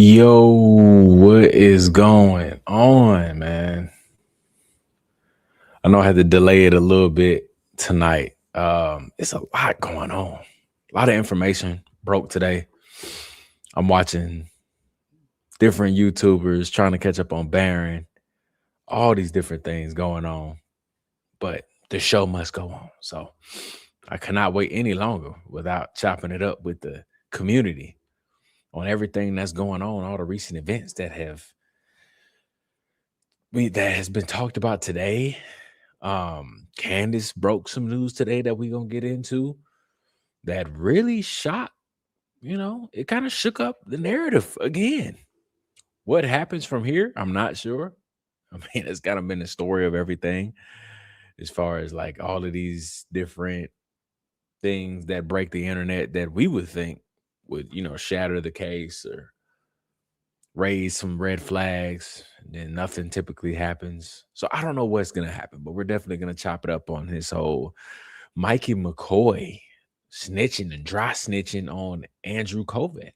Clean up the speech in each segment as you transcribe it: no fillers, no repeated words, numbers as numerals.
Yo, what is going on, man? I know I had to delay it a little bit tonight. It's a lot going on. A lot of information broke today. I'm watching different YouTubers trying to catch up on Baron. All these different things going on, but the show must go on. So I cannot wait any longer without chopping it up with the community on everything that's going on, all the recent events that has been talked about today. Candace broke some news today that we're gonna get into that really it kind of shook up the narrative again. What happens from here? I'm not sure. I mean, it's kind of been the story of everything as far as like all of these different things that break the internet that we would think would, shatter the case or raise some red flags, and then nothing typically happens. So I don't know what's gonna happen, but we're definitely gonna chop it up on his whole Mikey McCoy snitching and dry snitching on Andrew Kovac.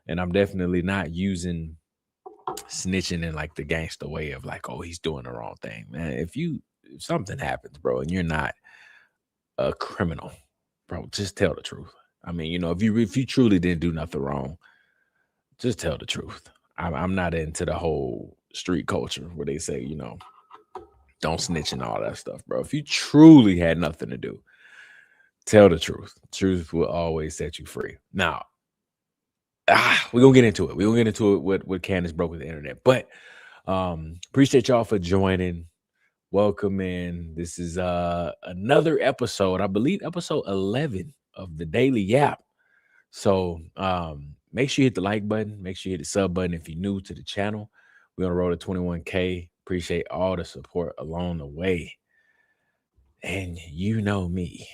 And I'm definitely not using snitching in like the gangster way of like, oh, he's doing the wrong thing. Man, if something happens, bro, and you're not a criminal, bro, just tell the truth. I mean, if you truly didn't do nothing wrong, just tell the truth. I'm not into the whole street culture where they say, don't snitch and all that stuff, bro. If you truly had nothing to do, tell the truth. Truth will always set you free. Now, we're gonna get into it. We're gonna get into it what Candace broke with the internet. But appreciate y'all for joining. Welcome in. This is another episode, I believe episode 11 of the Daily Yap. So make sure you hit the like button. Make sure you hit the sub button if you're new to the channel. We're on the road to 21K. Appreciate all the support along the way. And you know me,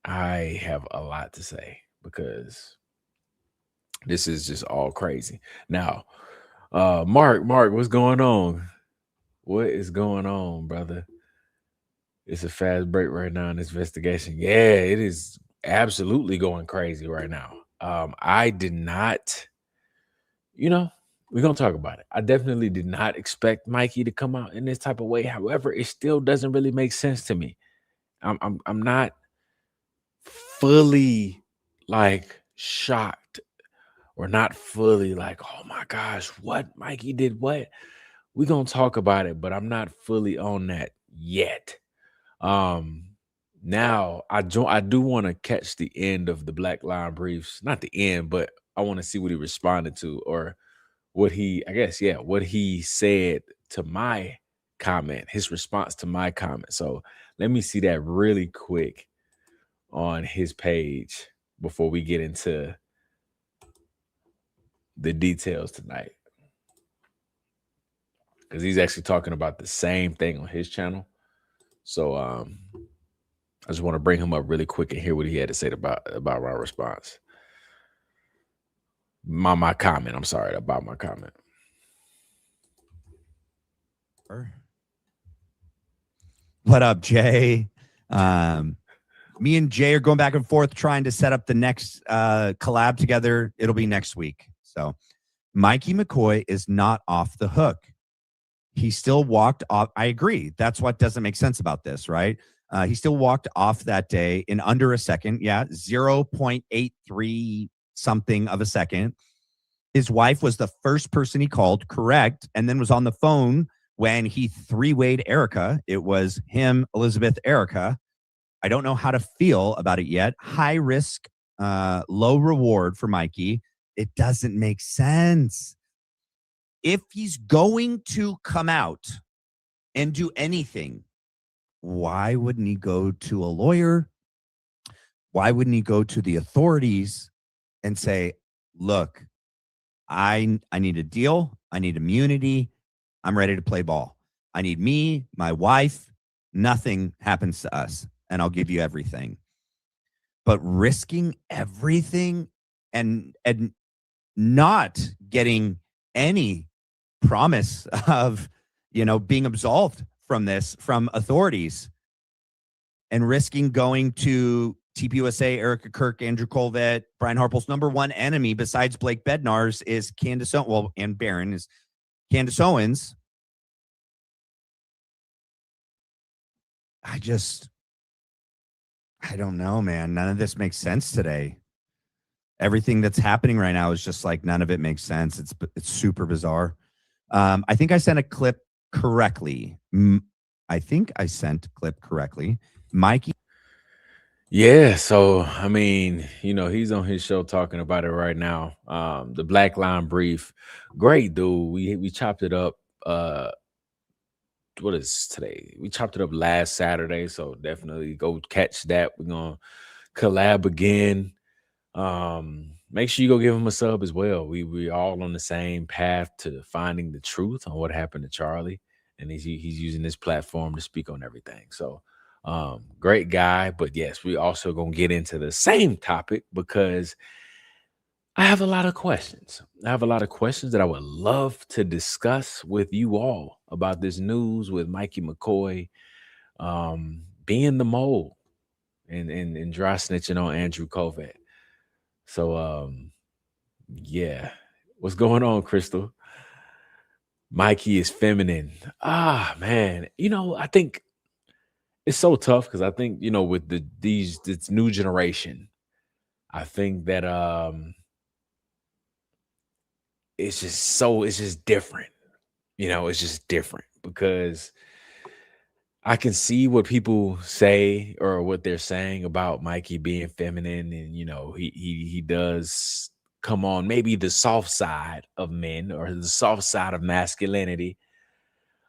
I have a lot to say because this is just all crazy. Now, Mark, what's going on? What is going on, brother? It's a fast break right now in this investigation. Yeah, it is absolutely going crazy right now. I did not, we're gonna talk about it. I definitely did not expect Mikey to come out in this type of way. However, it still doesn't really make sense to me. I'm not fully like shocked or not fully like, oh my gosh, what Mikey did what? We're gonna talk about it, but I'm not fully on that yet. Now I do want to catch the end of the Black Line briefs, not the end, but I want to see what he responded to or what he said to my comment, his response to my comment. So let me see that really quick on his page before we get into the details tonight. Because he's actually talking about the same thing on his channel. So I just want to bring him up really quick and hear what he had to say about my response. My comment. I'm sorry about my comment. What up, Jay? Me and Jay are going back and forth trying to set up the next collab together. It'll be next week. So Mikey McCoy is not off the hook. He still walked off. I agree. That's what doesn't make sense about this, right? He still walked off that day in under a second. Yeah, 0.83 something of a second. His wife was the first person he called, correct, and then was on the phone when he three-wayed Erica. It was him, Elizabeth, Erica. I don't know how to feel about it yet. High risk, low reward for Mikey. It doesn't make sense. If he's going to come out and do anything, why wouldn't he go to a lawyer? Why wouldn't he go to the authorities and say, look, I need a deal. I need immunity. I'm ready to play ball. I need me, my wife. Nothing happens to us, and I'll give you everything. But risking everything and not getting any promise of, being absolved from this, from authorities, and risking going to TPUSA, Erica Kirk, Andrew Colvett, Brian Harple's number one enemy besides Blake Bednar's is Candace Owens. Well, and Barron is Candace Owens. I don't know, man. None of this makes sense today. Everything that's happening right now is just like none of it makes sense. It's super bizarre. I think I sent a clip correctly. Mikey. Yeah, so I mean, he's on his show talking about it right now. The Black Line Brief, great dude. We chopped it up. What is today? We chopped it up last Saturday, so definitely go catch that. We're gonna collab again. Make sure you go give him a sub as well. We all on the same path to finding the truth on what happened to Charlie, and he's using this platform to speak on everything. So great guy. But yes, we also gonna get into the same topic because I have a lot of questions. I have a lot of questions that I would love to discuss with you all about this news with Mikey McCoy being the mole and dry snitching on Andrew Colvett. So yeah. What's going on, Crystal? Mikey is feminine. Ah, man. I think it's so tough because I think, with this new generation, I think that it's just different. It's just different because I can see what people say or what they're saying about Mikey being feminine, and he does come on maybe the soft side of men or the soft side of masculinity.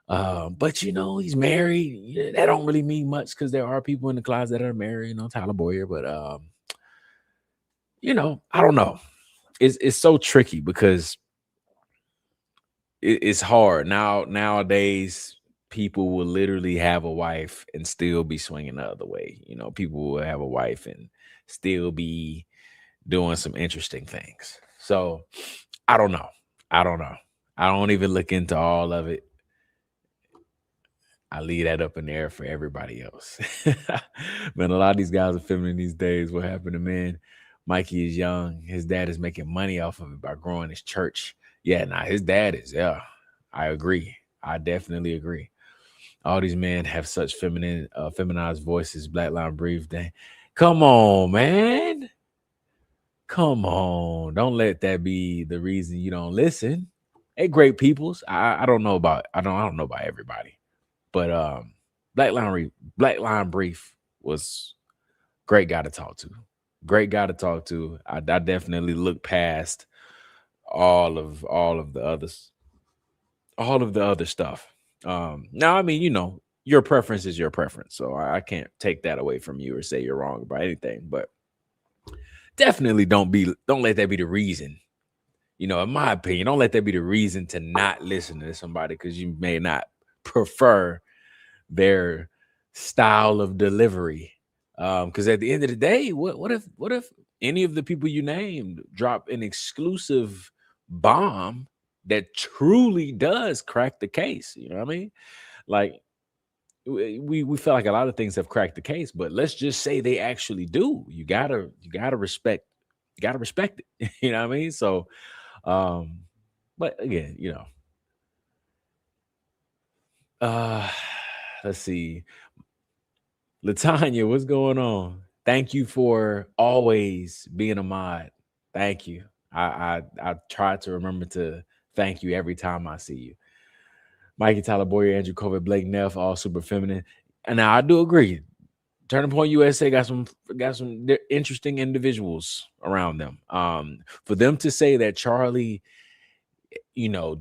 But he's married. That don't really mean much because there are people in the closet that are married, Tyler Boyer. But I don't know. It's so tricky because it's hard nowadays. People will literally have a wife and still be swinging the other way. People will have a wife and still be doing some interesting things. So I don't know. I don't even look into all of it. I leave that up in the air for everybody else. Man, a lot of these guys are feminine these days. What happened to men? Mikey is young. His dad is making money off of it by growing his church. Yeah, his dad is. Yeah, I agree. I definitely agree. All these men have such feminized voices. Black Line Brief. Come on, man. Come on. Don't let that be the reason you don't listen. Hey, great peoples. I don't know about everybody. But Black Line Brief was great guy to talk to. Great guy to talk to. I definitely look past all of the others, all of the other stuff. Now, I mean, your preference is your preference, so I can't take that away from you or say you're wrong about anything. But definitely don't let that be the reason. In my opinion, don't let that be the reason to not listen to somebody because you may not prefer their style of delivery. Because at the end of the day, what if any of the people you named drop an exclusive bomb that truly does crack the case? You know what I mean? Like we feel like a lot of things have cracked the case, but let's just say they actually do. You gotta respect it. You know what I mean? So but again, let's see. Latanya, what's going on? Thank you for always being a mod. Thank you. I try to remember to thank you every time I see you. Mikey, Tyler Boyer, Andrew Colvett, Blake Neff, all super feminine. And now I do agree. Turning Point USA got some interesting individuals around them. For them to say that Charlie, I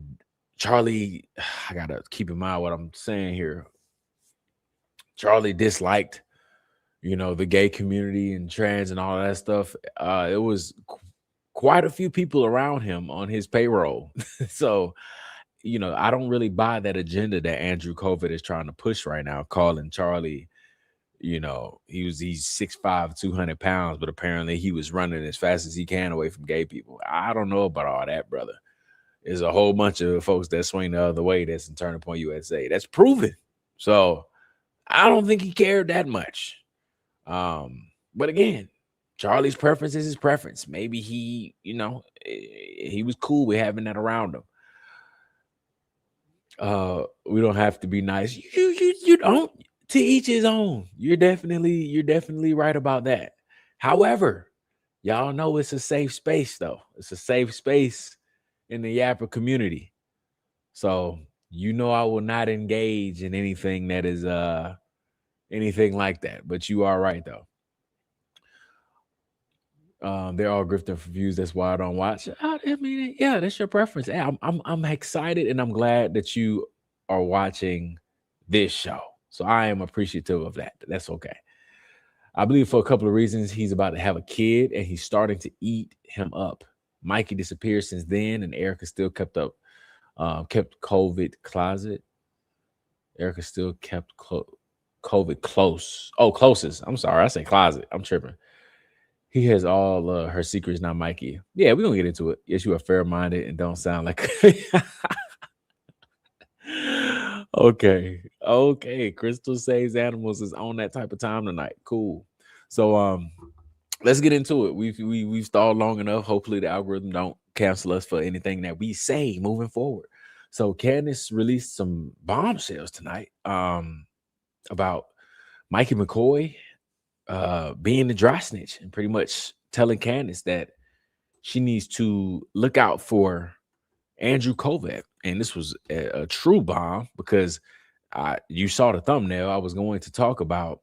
gotta keep in mind what I'm saying here. Charlie disliked, the gay community and trans and all that stuff. It was quite a few people around him on his payroll. So, I don't really buy that agenda that Andrew Colvett is trying to push right now, calling Charlie, he's 6'5", 200 pounds, but apparently he was running as fast as he can away from gay people. I don't know about all that, brother. There's a whole bunch of folks that swing the other way that's in Turning Point USA. That's proven. So I don't think he cared that much. But But again, Charlie's preference is his preference. Maybe he, he was cool with having that around him. We don't have to be nice. You don't. To each his own. You're definitely right about that. However, y'all know it's a safe space though. It's a safe space in the Yapper community. So I will not engage in anything that is anything like that. But you are right though. They're all grifting for views. That's why I don't watch. I mean, yeah, that's your preference. I'm excited and I'm glad that you are watching this show. So I am appreciative of that. That's okay. I believe for a couple of reasons. He's about to have a kid and he's starting to eat him up. Mikey disappeared since then, and Erica still kept COVID closet. Erica still kept COVID close. Oh, closest. I'm sorry. I say closet. I'm tripping. He has all her secrets, not Mikey. Yeah, we're going to get into it. Yes, you are fair-minded and don't sound like... Okay. Crystal Saves Animals is on that type of time tonight. Cool. So let's get into it. We've stalled long enough. Hopefully the algorithm don't cancel us for anything that we say moving forward. So Candace released some bombshells tonight about Mikey McCoy being the dry snitch and pretty much telling Candace that she needs to look out for Andrew Kovac. And this was a true bomb because you saw the thumbnail. I was going to talk about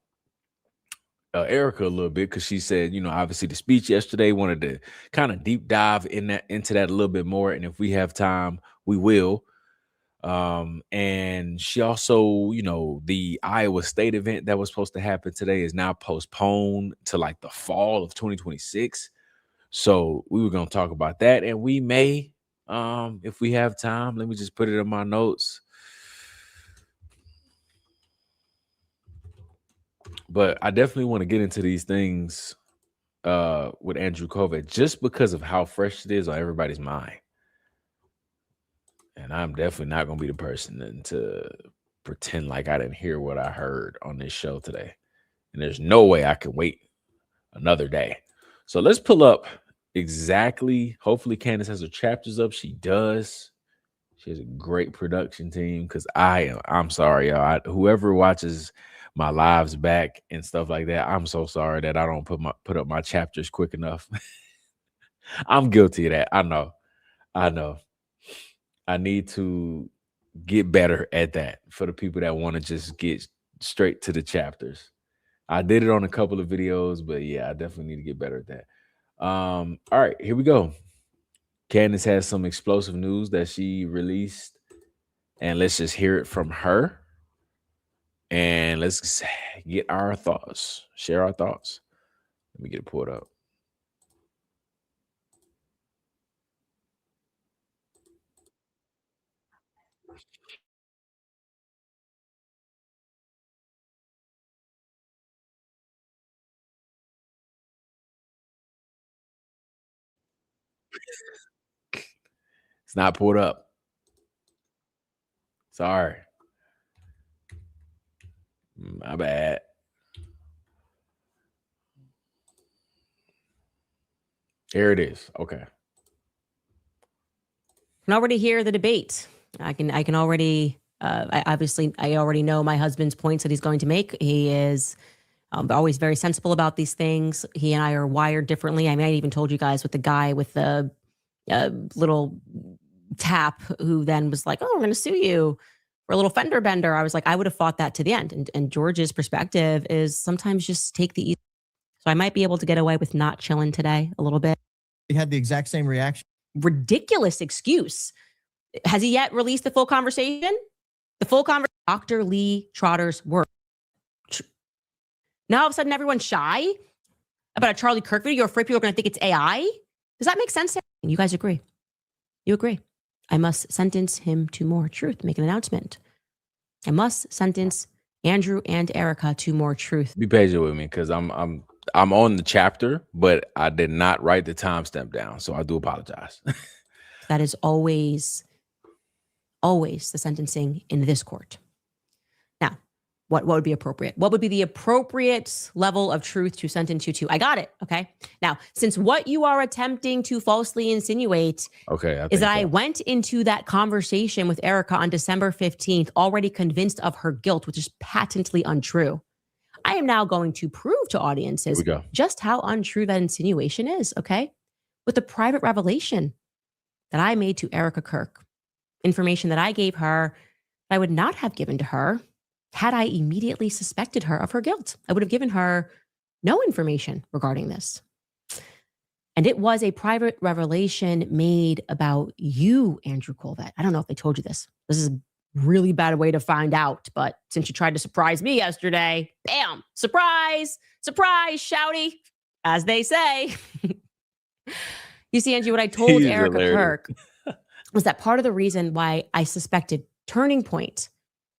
Erica a little bit because she said, obviously the speech yesterday, wanted to kind of deep dive into that a little bit more. And if we have time, we will. And she also, the Iowa State event that was supposed to happen today is now postponed to like the fall of 2026. So we were going to talk about that, and we may, if we have time. Let me just put it in my notes. But I definitely want to get into these things with Andrew Kovac just because of how fresh it is on everybody's mind. And I'm definitely not going to be the person to pretend like I didn't hear what I heard on this show today. And there's no way I can wait another day. So let's pull up exactly. Hopefully Candace has her chapters up. She does. She has a great production team because I'm sorry, y'all. Whoever watches my lives back and stuff like that, I'm so sorry that I don't put up my chapters quick enough. I'm guilty of that. I know. I need to get better at that for the people that want to just get straight to the chapters. I did it on a couple of videos, but yeah, I definitely need to get better at that. All right, here we go. Candace has some explosive news that she released, and let's just hear it from her. And let's get our thoughts, share our thoughts. Let me get it pulled up. It's not pulled up. Sorry. My bad. Here it is. Okay. I can already hear the debate. I can already, I already know my husband's points that he's going to make. He is always very sensible about these things. He and I are wired differently. I mean, I even told you guys with the guy with the little tap who then was like, oh, I'm going to sue you for a little fender bender. I was like, I would have fought that to the end. And George's perspective is sometimes just take the easy. So I might be able to get away with not chilling today a little bit. He had the exact same reaction. Ridiculous excuse. Has he yet released the full conversation? The full conversation. Dr. Lee Trotter's work. Now all of a sudden everyone's shy about a Charlie Kirk video. You're afraid people are going to think it's AI? Does that make sense? You guys agree? You agree? I must sentence him to more truth. Make an announcement. I must sentence Andrew and Erica to more truth. Be patient with me because I'm on the chapter, but I did not write the timestamp down, so I do apologize. That is always the sentencing in this court. Now, What would be appropriate? What would be the appropriate level of truth to sentence you to? I got it. Okay. Now, since what you are attempting to falsely insinuate is that I went into that conversation with Erica on December 15th already convinced of her guilt, which is patently untrue. I am now going to prove to audiences just how untrue that insinuation is, okay? With the private revelation that I made to Erica Kirk, information that I gave her that I would not have given to her had I immediately suspected her of her guilt. I would have given her no information regarding this. And it was a private revelation made about you, Andrew Colvett. I don't know if they told you this. This is a really bad way to find out, but since you tried to surprise me yesterday, bam, surprise, surprise, shouty, as they say. You see, Angie, what I told Erica Kirk was that part of the reason why I suspected Turning Point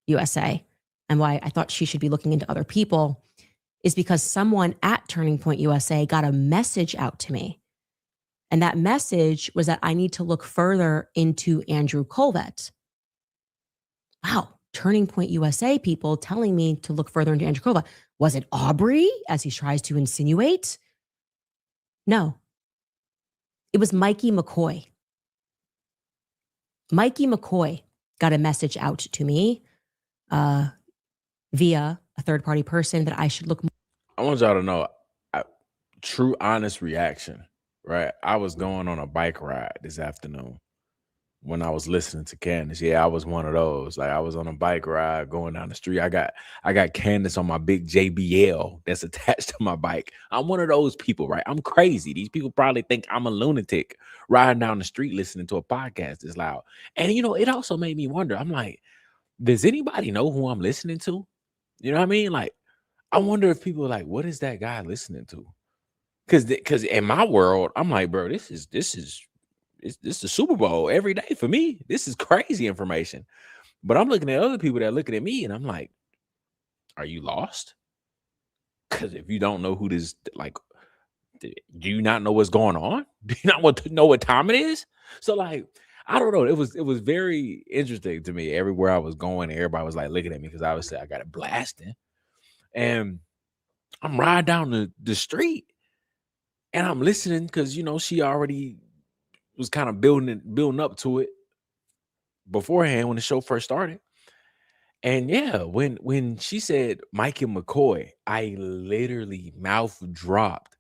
USA and why I thought she should be looking into other people is because someone at Turning Point USA got a message out to me. And that message was that I need to look further into Andrew Colvett. Wow, Turning Point USA people telling me to look further into Andrew Colvett. Was it Aubrey, as he tries to insinuate? No. It was Mikey McCoy. Mikey McCoy got a message out to me via a third-party person that I should look more. I want y'all to know, true, honest reaction, right? I was going on a bike ride this afternoon when I was listening to Candace. Yeah, I was one of those. Like, I was on a bike ride going down the street. I got Candace on my big JBL that's attached to my bike. I'm one of those people, right? I'm crazy. These people probably think I'm a lunatic riding down the street listening to a podcast this loud. And, you know, it also made me wonder. I'm like, does anybody know who I'm listening to? You know what I mean? Like, I wonder if people are like, what is that guy listening to? Because in my world, I'm like, bro, this is the Super Bowl every day for me. This is crazy information. But I'm looking at other people that are looking at me and I'm like, are you lost? Because if you don't know who this, like, do you not know what's going on? Do you not want to know what time it is? So, like, I don't know. It was very interesting to me. Everywhere I was going, everybody was like looking at me because obviously I got it blasting. And I'm riding down the street and I'm listening because, you know, she already was kind of building up to it beforehand when the show first started. And yeah, when she said Mikey McCoy, I literally mouth dropped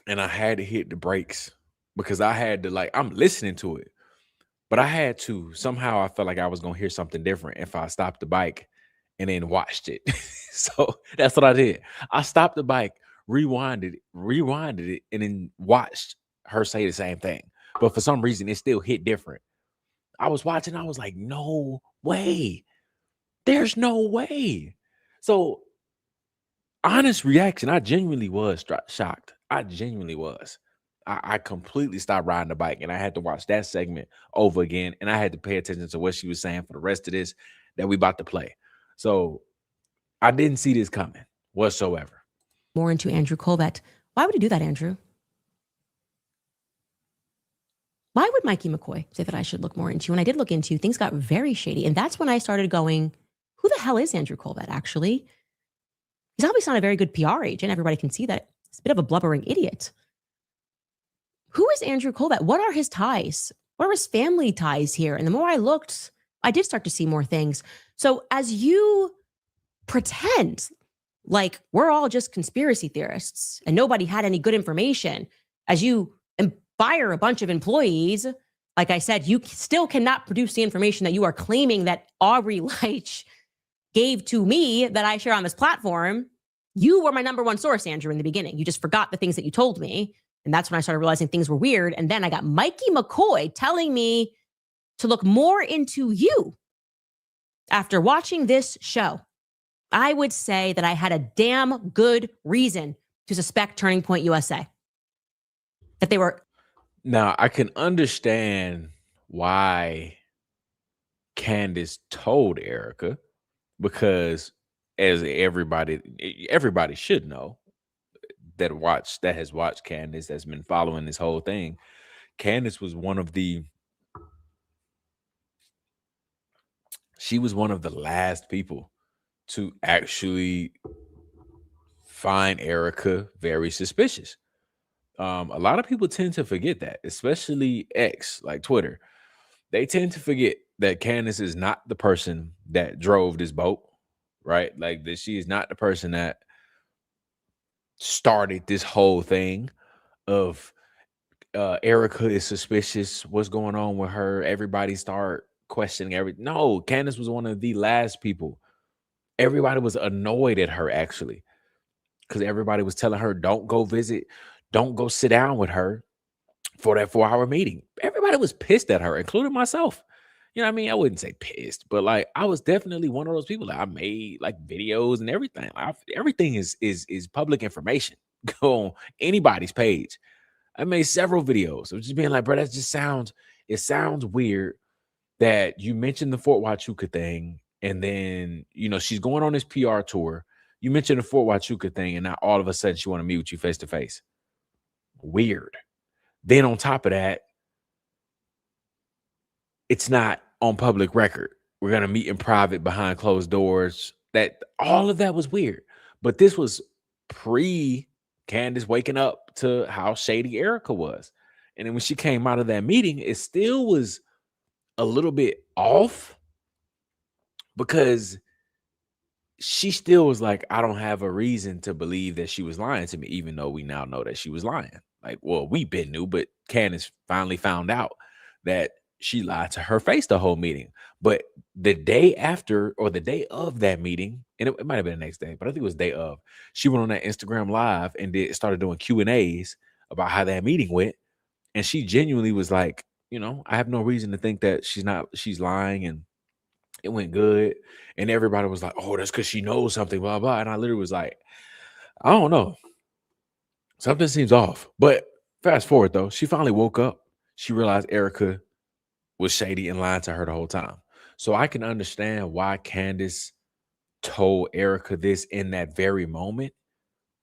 and I had to hit the brakes because I had to, like, I'm listening to it, but I had to, somehow I felt like I was going to hear something different if I stopped the bike and then watched it. So that's what I did. I stopped the bike, rewinded it, and then watched her say the same thing. But for some reason, it still hit different. I was watching, I was like, no way. There's no way. So, honest reaction, I genuinely was shocked. I genuinely was. I completely stopped riding the bike and I had to watch that segment over again. And I had to pay attention to what she was saying for the rest of this that we about to play. So I didn't see this coming whatsoever. More into Andrew Colvett. Why would he do that, Andrew? Why would Mikey McCoy say that I should look more into? When I did look into, things got very shady. And that's when I started going, who the hell is Andrew Colvett, actually? He's obviously not a very good PR agent. Everybody can see that. He's a bit of a blubbering idiot. Who is Andrew Colvett? What are his ties? What are his family ties here? And the more I looked, I did start to see more things. So as you pretend like we're all just conspiracy theorists and nobody had any good information, as you fire a bunch of employees, like I said, you still cannot produce the information that you are claiming that Aubrey Leitch gave to me that I share on this platform. You were my number one source, Andrew, in the beginning. You just forgot the things that you told me. And that's when I started realizing things were weird. And then I got Mikey McCoy telling me to look more into you. After watching this show, I would say that I had a damn good reason to suspect Turning Point USA. That they were. Now, I can understand why Candace told Erica, because as everybody should know that has watched Candace, that's been following this whole thing. Candace was one of the last people to actually find Erica very suspicious. A lot of people tend to forget that, especially X, like Twitter. They tend to forget that Candace is not the person that drove this boat, right? Like that she is not the person that started this whole thing of Erica is suspicious. What's going on with her? Everybody start questioning everything. No, Candace was one of the last people. Everybody was annoyed at her actually, because everybody was telling her, don't go visit, don't go sit down with her for that 4-hour meeting. Everybody was pissed at her, including myself. You know what I mean? I wouldn't say pissed, but like I was definitely one of those people that I made like videos and everything. Everything is public information. Go on anybody's page. I made several videos of just being like, bro, that just sounds weird that you mentioned the Fort Huachuca thing, and then she's going on this PR tour. You mentioned the Fort Huachuca thing, and now all of a sudden she want to meet with you face to face. Weird. Then on top of that, it's not on public record. We're gonna meet in private behind closed doors. That all of that was weird. But this was pre Candace waking up to how shady Erica was. And then when she came out of that meeting, it still was a little bit off because she still was like, I don't have a reason to believe that she was lying to me, even though we now know that she was lying. Like, well, we been knew, but Candace finally found out that she lied to her face the whole meeting. But the day after or the day of that meeting, and it might have been the next day, but I think it was day of, she went on that Instagram live and started doing Q&As about how that meeting went. And she genuinely was like, I have no reason to think that she's lying, and it went good. And everybody was like, oh, that's because she knows something, blah, blah. And I literally was like, I don't know. Something seems off. But fast forward, though, she finally woke up. She realized Erica was shady and lying to her the whole time. So I can understand why Candace told Erica this in that very moment,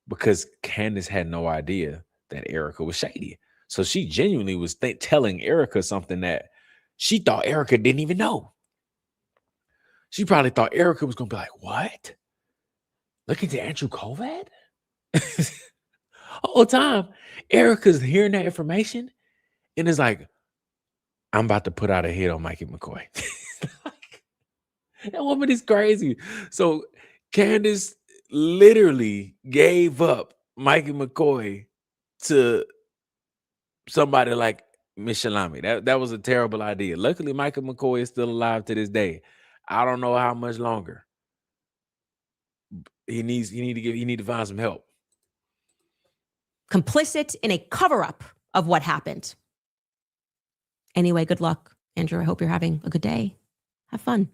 because Candace had no idea that Erica was shady. So she genuinely was telling Erica something that she thought Erica didn't even know. She probably thought Erica was going to be like, what? Look into Andrew Kovad? All the time, Erica's hearing that information and is like, I'm about to put out a hit on Mikey McCoy. That woman is crazy. So Candace literally gave up Mikey McCoy to somebody like Miss Shalami. That was a terrible idea. Luckily, Mikey McCoy is still alive to this day. I don't know how much longer. He need to find some help. Complicit in a cover-up of what happened. Anyway, good luck, Andrew. I hope you're having a good day. Have fun.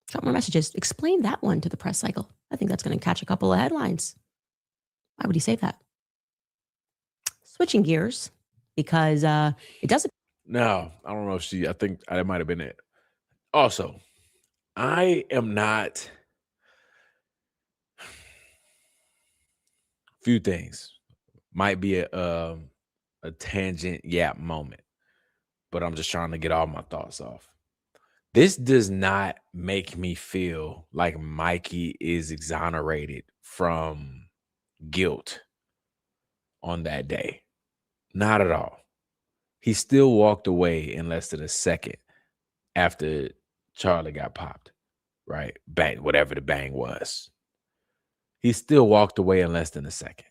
Drop more messages. Explain that one to the press cycle. I think that's going to catch a couple of headlines. Why would he say that? Switching gears, because it doesn't. No, I don't know if I think that might have been it. Also, I am not. Few things might be a tangent yap moment, but I'm just trying to get all my thoughts off. This does not make me feel like Mikey is exonerated from guilt on that day. Not at all. He still walked away in less than a second after Charlie got popped, right? Bang, whatever the bang was. He still walked away in less than a second.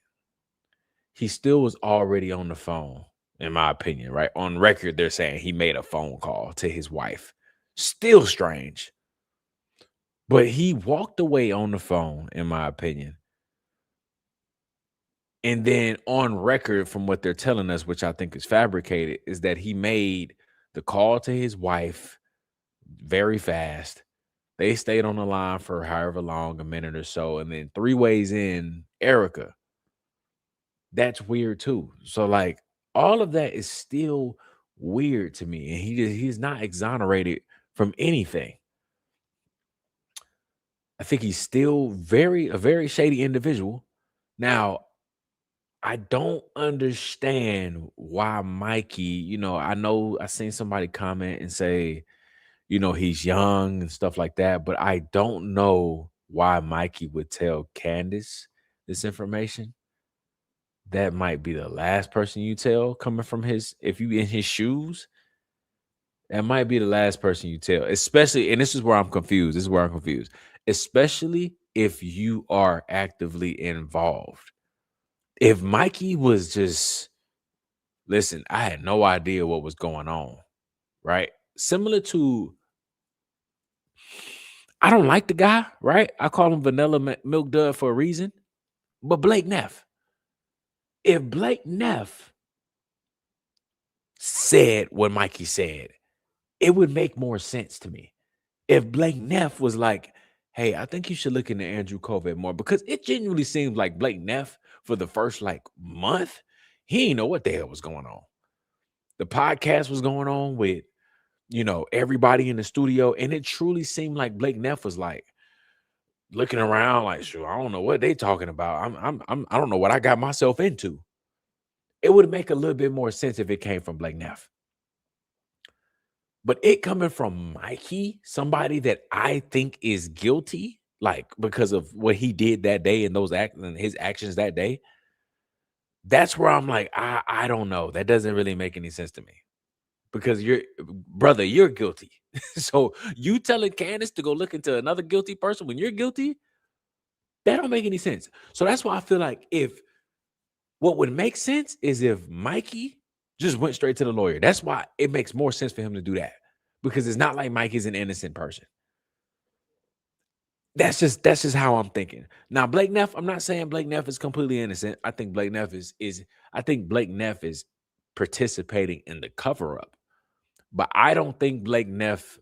He still was already on the phone, in my opinion, right? On record, they're saying he made a phone call to his wife. Still strange. But he walked away on the phone, in my opinion. And then on record, from what they're telling us, which I think is fabricated, is that he made the call to his wife very fast. They stayed on the line for however long, a minute or so. And then 3 ways in, Erica. That's weird too. So like all of that is still weird to me. And he's not exonerated from anything. I think he's still a very shady individual. Now, I don't understand why Mikey, I know I seen somebody comment and say, he's young and stuff like that, but I don't know why Mikey would tell Candace this information, that might be the last person you tell coming from his, if you in his shoes, that might be the last person you tell, especially, and this is where I'm confused. This is where I'm confused, especially if you are actively involved. If Mikey was just, listen, I had no idea what was going on, right? Similar to, I don't like the guy, right? I call him Vanilla Milk Dud for a reason, but Blake Neff. If Blake Neff said what Mikey said, it would make more sense to me. If Blake Neff was like, hey, I think you should look into Andrew COVID more, because it genuinely seems like Blake Neff for the first like month, he didn't know what the hell was going on. The podcast was going on with, you know, everybody in the studio, and it truly seemed like Blake Neff was like looking around like, sure, I don't know what they talking about. I don't know what I got myself into. It would make a little bit more sense if it came from Blake Neff. But it coming from Mikey, somebody that I think is guilty, like because of what he did that day and his actions that day, that's where I'm like, I don't know. That doesn't really make any sense to me. Because you're guilty. So you telling Candace to go look into another guilty person when you're guilty, that don't make any sense. So that's why I feel like what would make sense is if Mikey just went straight to the lawyer. That's why it makes more sense for him to do that, because it's not like Mikey's an innocent person. That's just how I'm thinking. Now, Blake Neff, I'm not saying Blake Neff is completely innocent. I think Blake Neff is participating in the cover-up. But I don't think Blake Neff,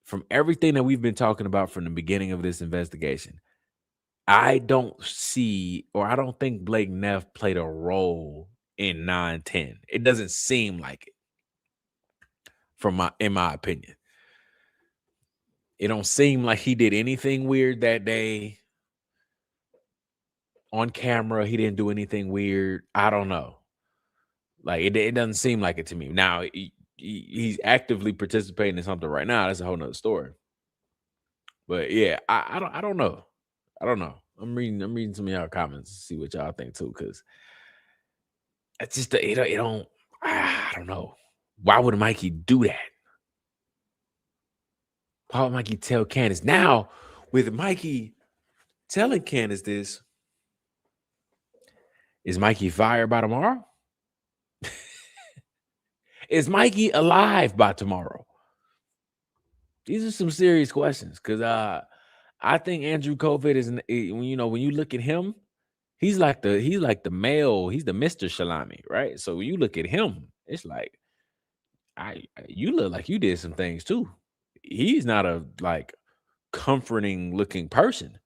from everything that we've been talking about from the beginning of this investigation, I don't think Blake Neff played a role in 9/10. It doesn't seem like it, in my opinion. It don't seem like he did anything weird that day. On camera, he didn't do anything weird. I don't know. Like it doesn't seem like it to me. Now, he's actively participating in something right now. That's a whole nother story. But yeah, I don't know. I don't know. I'm reading some of y'all comments to see what y'all think too, because it's just I don't know. Why would Mikey do that? Why would Mikey tell Candace? Now, with Mikey telling Candace this, is Mikey fired by tomorrow? Is Mikey alive by tomorrow? These are some serious questions, because I think Andrew COVID is, when you look at him, he's like the male, he's the Mr. Shalami, right? So when you look at him, it's like you look like you did some things too. He's not a like comforting looking person.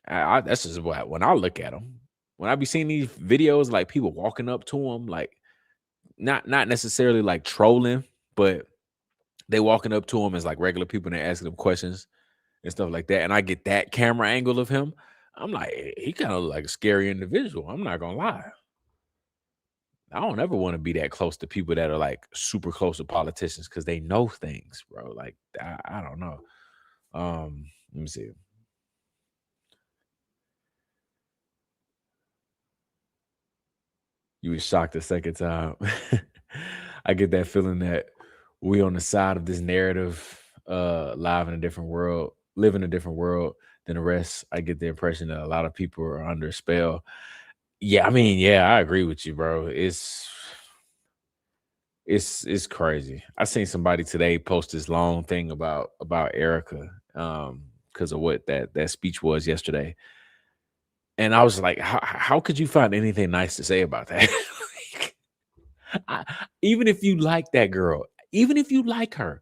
That's just what, when I look at him, when I be seeing these videos, like people walking up to him, like not necessarily like trolling, but they walking up to him as like regular people and they're asking them questions and stuff like that. And I get that camera angle of him. I'm like, he kind of like a scary individual. I'm not gonna lie. I don't ever want to be that close to people that are like super close to politicians, because they know things, bro. Like I don't know. Let me see. You was shocked the second time. I get that feeling that we on the side of this narrative, live in a different world, live in a different world than the rest. I get the impression that a lot of people are under a spell. Yeah, I mean, yeah, I agree with you, bro. It's crazy. I seen somebody today post this long thing about Erica, because of what that speech was yesterday. And I was like, how could you find anything nice to say about that? Even if you like that girl, even if you like her,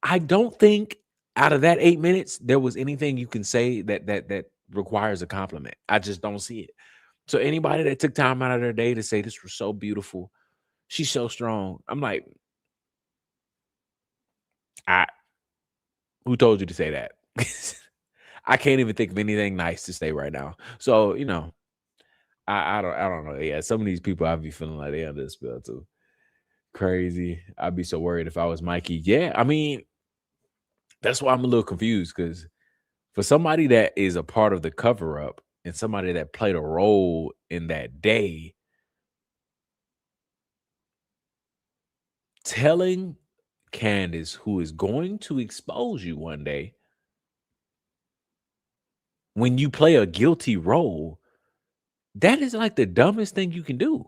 I don't think out of that 8 minutes there was anything you can say that requires a compliment. I just don't see it. So anybody that took time out of their day to say this was so beautiful, she's so strong, I'm like, who told you to say that? I can't even think of anything nice to say right now. So I don't know. Yeah, some of these people I'd be feeling like they under the spell too. Crazy. I'd be so worried if I was Mikey. Yeah, I mean, that's why I'm a little confused, because For somebody that is a part of the cover up and somebody that played a role in that day, telling Candace, who is going to expose you one day, when you play a guilty role, that is like the dumbest thing you can do.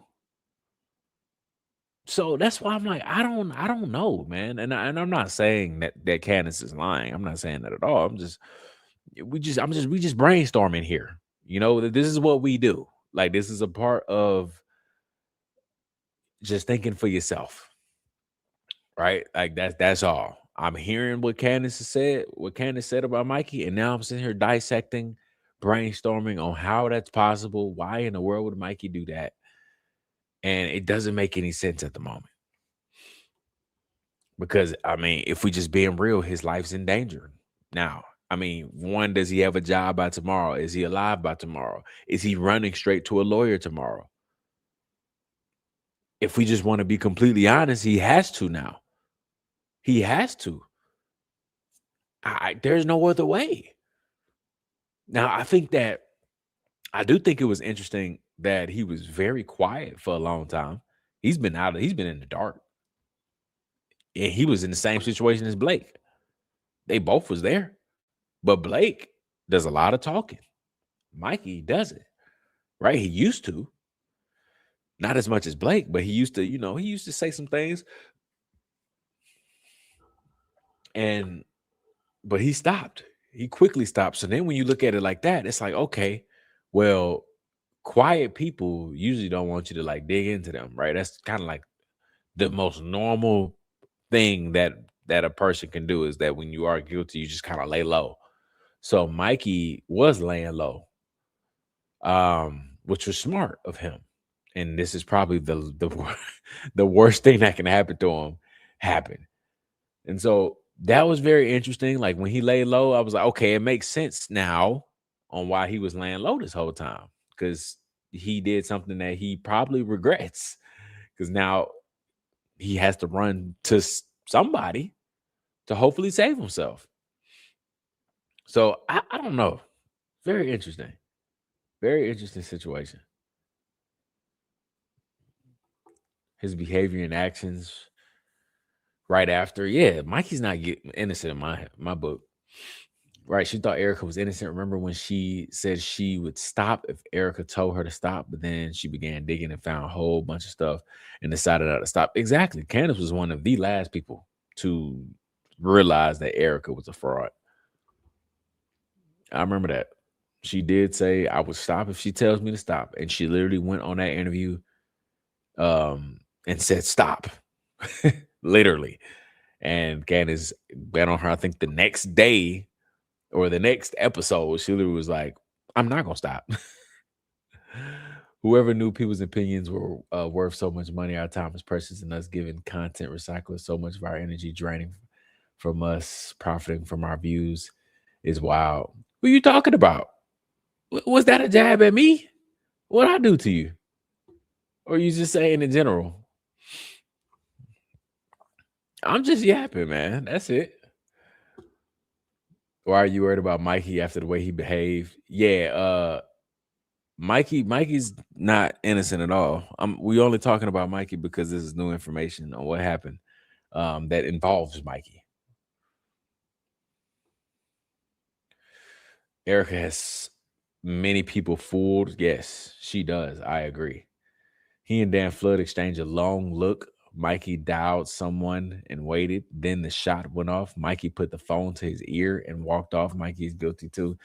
So that's why I'm like, I don't know, man. And I'm not saying that Candace is lying. I'm not saying that at all. We just brainstorming here. You know, this is what we do. Like, this is a part of just thinking for yourself, right? Like that's all. I'm hearing what Candace said about Mikey, and now I'm sitting here dissecting, brainstorming on how that's possible. Why in the world would Mikey do that? And it doesn't make any sense at the moment. Because I mean, if we just being real, his life's in danger now. I mean, one, does he have a job by tomorrow? Is he alive by tomorrow? Is he running straight to a lawyer tomorrow? If we just want to be completely honest, he has to now. He has to. There's no other way. Now, I do think it was interesting that he was very quiet for a long time. He's been in the dark. And he was in the same situation as Blake. They both was there. But Blake does a lot of talking. Mikey doesn't, right? He used to. Not as much as Blake, but he used to say some things. But he stopped. He quickly stopped. So then when you look at it like that, it's like, okay, well, quiet people usually don't want you to like dig into them, right? That's kind of like the most normal thing that a person can do, is that when you are guilty, you just kind of lay low. So Mikey was laying low, which was smart of him. And this is probably the worst thing that can happen to him happened. And so that was very interesting. Like, when he laid low, I was like, okay, it makes sense now on why he was laying low this whole time, because he did something that he probably regrets, because now he has to run to somebody to hopefully save himself. So I don't know. Very interesting. Very interesting situation. His behavior and actions right after. Yeah, Mikey's not innocent in my book. Right. She thought Erica was innocent. Remember when she said she would stop if Erica told her to stop, but then she began digging and found a whole bunch of stuff and decided not to stop. Exactly. Candace was one of the last people to realize that Erica was a fraud. I remember that. She did say, I would stop if she tells me to stop. And she literally went on that interview and said, stop. Literally. And Candace went on her, I think the next day or the next episode, she literally was like, I'm not going to stop. Whoever knew people's opinions were worth so much money, our time is precious, and us giving content recycling so much of our energy, draining from us, profiting from our views, is wild. What are you talking about? Was that a jab at me? What'd I do to you? Or are you just saying in general? I'm just yapping, man. That's it. Why are you worried about Mikey after the way he behaved? Yeah, Mikey's not innocent at all. We only talking about Mikey because this is new information on what happened that involves Mikey. Erica has many people fooled. Yes, she does. I agree. He and Dan Flood exchanged a long look. Mikey dialed someone and waited. Then the shot went off. Mikey put the phone to his ear and walked off. Mikey's guilty too.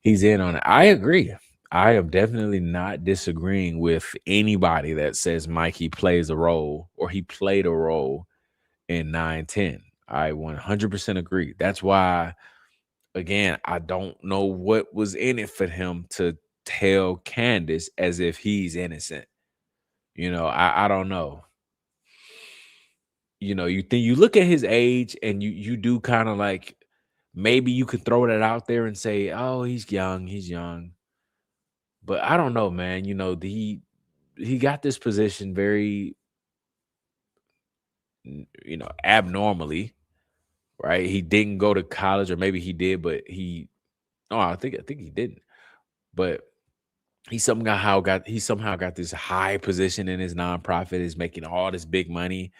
He's in on it. I agree. I am definitely not disagreeing with anybody that says Mikey plays a role or he played a role in 9-10. I 100% agree. That's why, again, I don't know what was in it for him to tell Candace as if he's innocent. I don't know. You look at his age and you do kind of like, maybe you could throw that out there and say, oh, he's young. But I don't know, man. He got this position very, abnormally, right? He didn't go to college, or maybe he did, but he No, I think he didn't. But he somehow got this high position in his nonprofit, is making all this big money.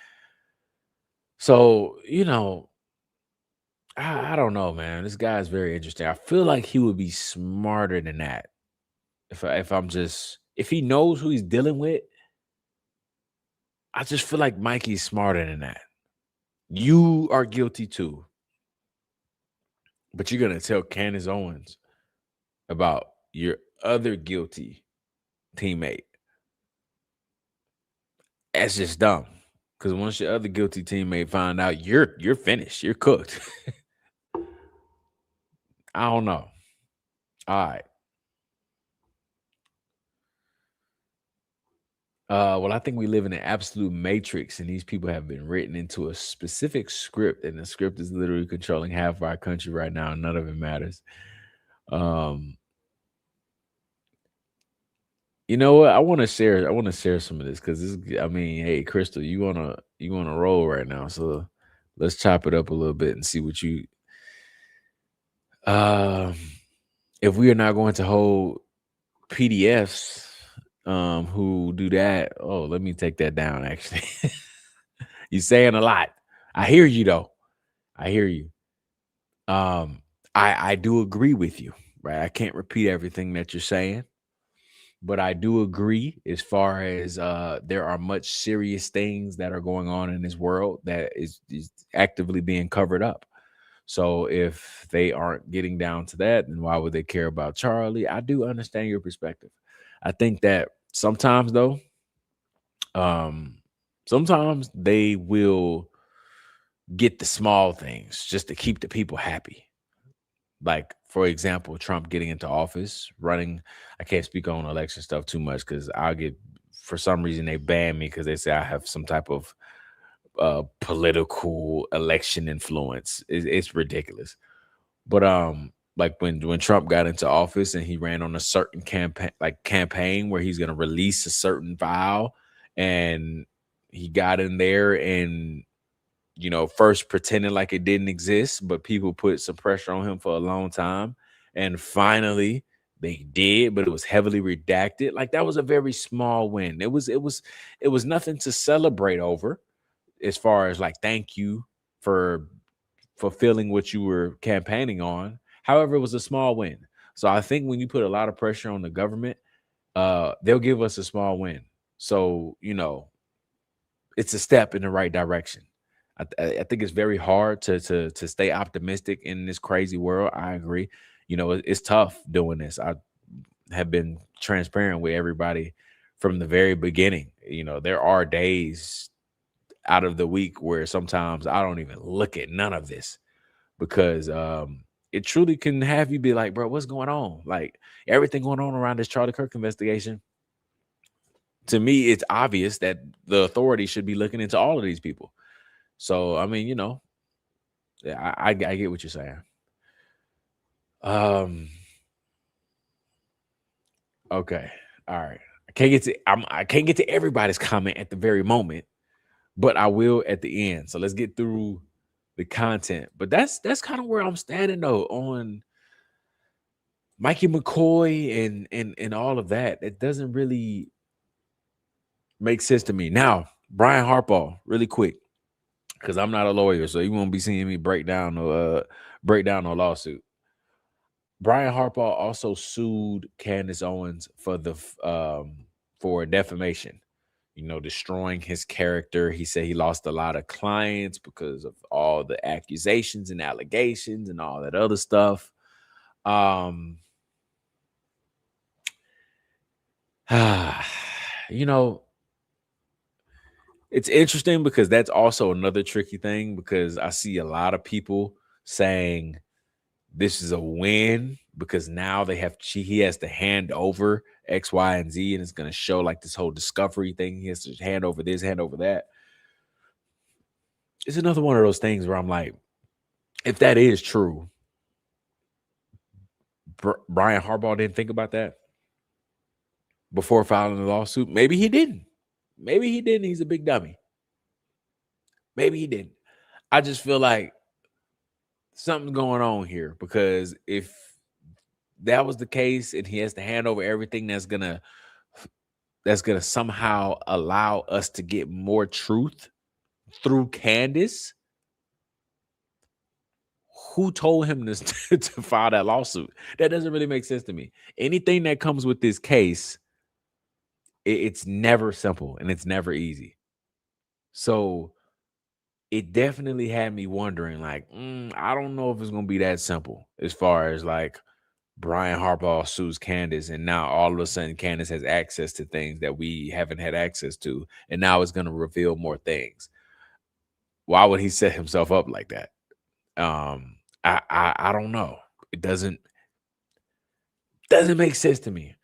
So, I don't know, man. This guy is very interesting. I feel like he would be smarter than that. If he knows who he's dealing with, I just feel like Mikey's smarter than that. You are guilty too, but you're gonna tell Candace Owens about your other guilty teammate. That's just dumb. Because once your other guilty teammate find out, you're finished. You're cooked. I don't know. All right. Well, I think we live in an absolute matrix, and these people have been written into a specific script, and the script is literally controlling half of our country right now, and none of it matters. You know what? I want to share some of this because hey, Crystal, you wanna roll right now. So let's chop it up a little bit and see what you if we are not going to hold PDFs who do that. Oh, let me take that down actually. You're saying a lot. I hear you though. I hear you. I do agree with you, right? I can't repeat everything that you're saying, but I do agree as far as there are much serious things that are going on in this world that is actively being covered up. So if they aren't getting down to that, then why would they care about Charlie? I do understand your perspective. I think that sometimes though, sometimes they will get the small things just to keep the people happy. Like, for example, Trump getting into office, running. I can't speak on election stuff too much because for some reason, they ban me because they say I have some type of political election influence. It's ridiculous. But like when Trump got into office and he ran on a certain campaign where he's gonna release a certain file, and he got in there and first pretending like it didn't exist, but people put some pressure on him for a long time, and finally they did, but it was heavily redacted. Like, that was a very small win. It was nothing to celebrate over, as far as like, thank you for fulfilling what you were campaigning on. However, it was a small win. So I think when you put a lot of pressure on the government, they'll give us a small win. So, it's a step in the right direction. I think it's very hard to stay optimistic in this crazy world. I agree. It's tough doing this. I have been transparent with everybody from the very beginning. There are days out of the week where sometimes I don't even look at none of this because it truly can have you be like, bro, what's going on? Like, everything going on around this Charlie Kirk investigation. To me, it's obvious that the authorities should be looking into all of these people. So, I mean, yeah, I get what you're saying. Okay. All right. I can't get to everybody's comment at the very moment, but I will at the end. So let's get through the content. But that's kind of where I'm standing though on Mikey McCoy and all of that. It doesn't really make sense to me. Now, Brian Harbaugh, really quick, because I'm not a lawyer, so you won't be seeing me break down no lawsuit. Brian Harbaugh also sued Candace Owens for defamation, destroying his character. He said he lost a lot of clients because of all the accusations and allegations and all that other stuff. It's interesting because that's also another tricky thing, because I see a lot of people saying this is a win because now he has to hand over X, Y, and Z, and it's going to show like this whole discovery thing. He has to hand over this, hand over that. It's another one of those things where I'm like, if that is true, Brian Harbaugh didn't think about that before filing the lawsuit. Maybe he didn't. He's a big dummy. Maybe he didn't. I just feel like something's going on here, because if that was the case, and he has to hand over everything that's gonna somehow allow us to get more truth through Candace, who told him this to file that lawsuit? That doesn't really make sense to me. Anything that comes with this case, it's never simple and it's never easy. So it definitely had me wondering, like, I don't know if it's gonna be that simple as far as like Brian Harbaugh sues Candace, and now all of a sudden Candace has access to things that we haven't had access to, and now it's gonna reveal more things. Why would he set himself up like that? I don't know. It doesn't make sense to me.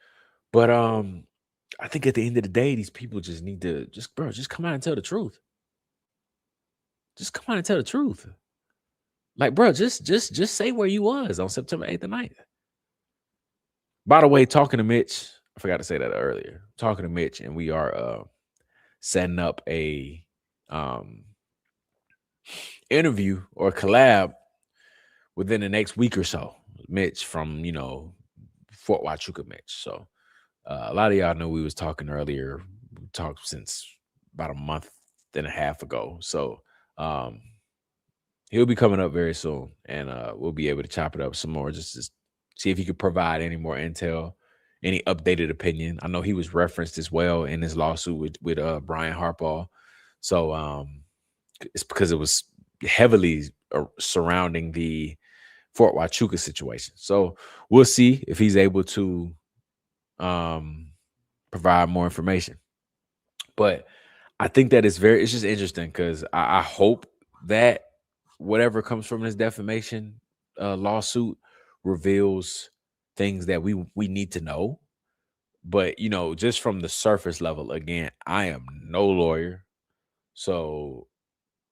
But I think at the end of the day, these people just need to just come out and tell the truth. Just come out and tell the truth. Like, bro, just say where you was on September 8th and 9th. By the way, talking to Mitch, I forgot to say that earlier. Talking to Mitch, and we are setting up a interview or collab within the next week or so. Mitch from, Fort Huachuca Mitch. So a lot of y'all know we was talking earlier. We talked since about a month and a half ago. So he'll be coming up very soon, and we'll be able to chop it up some more, just to see if he could provide any more intel, any updated opinion. I know he was referenced as well in his lawsuit with Brian Harbaugh. So it's because it was heavily surrounding the Fort Huachuca situation. So we'll see if he's able to provide more information. But I think that it's just interesting, because I hope that whatever comes from this defamation lawsuit reveals things that we need to know. But just from the surface level, again, I am no lawyer, so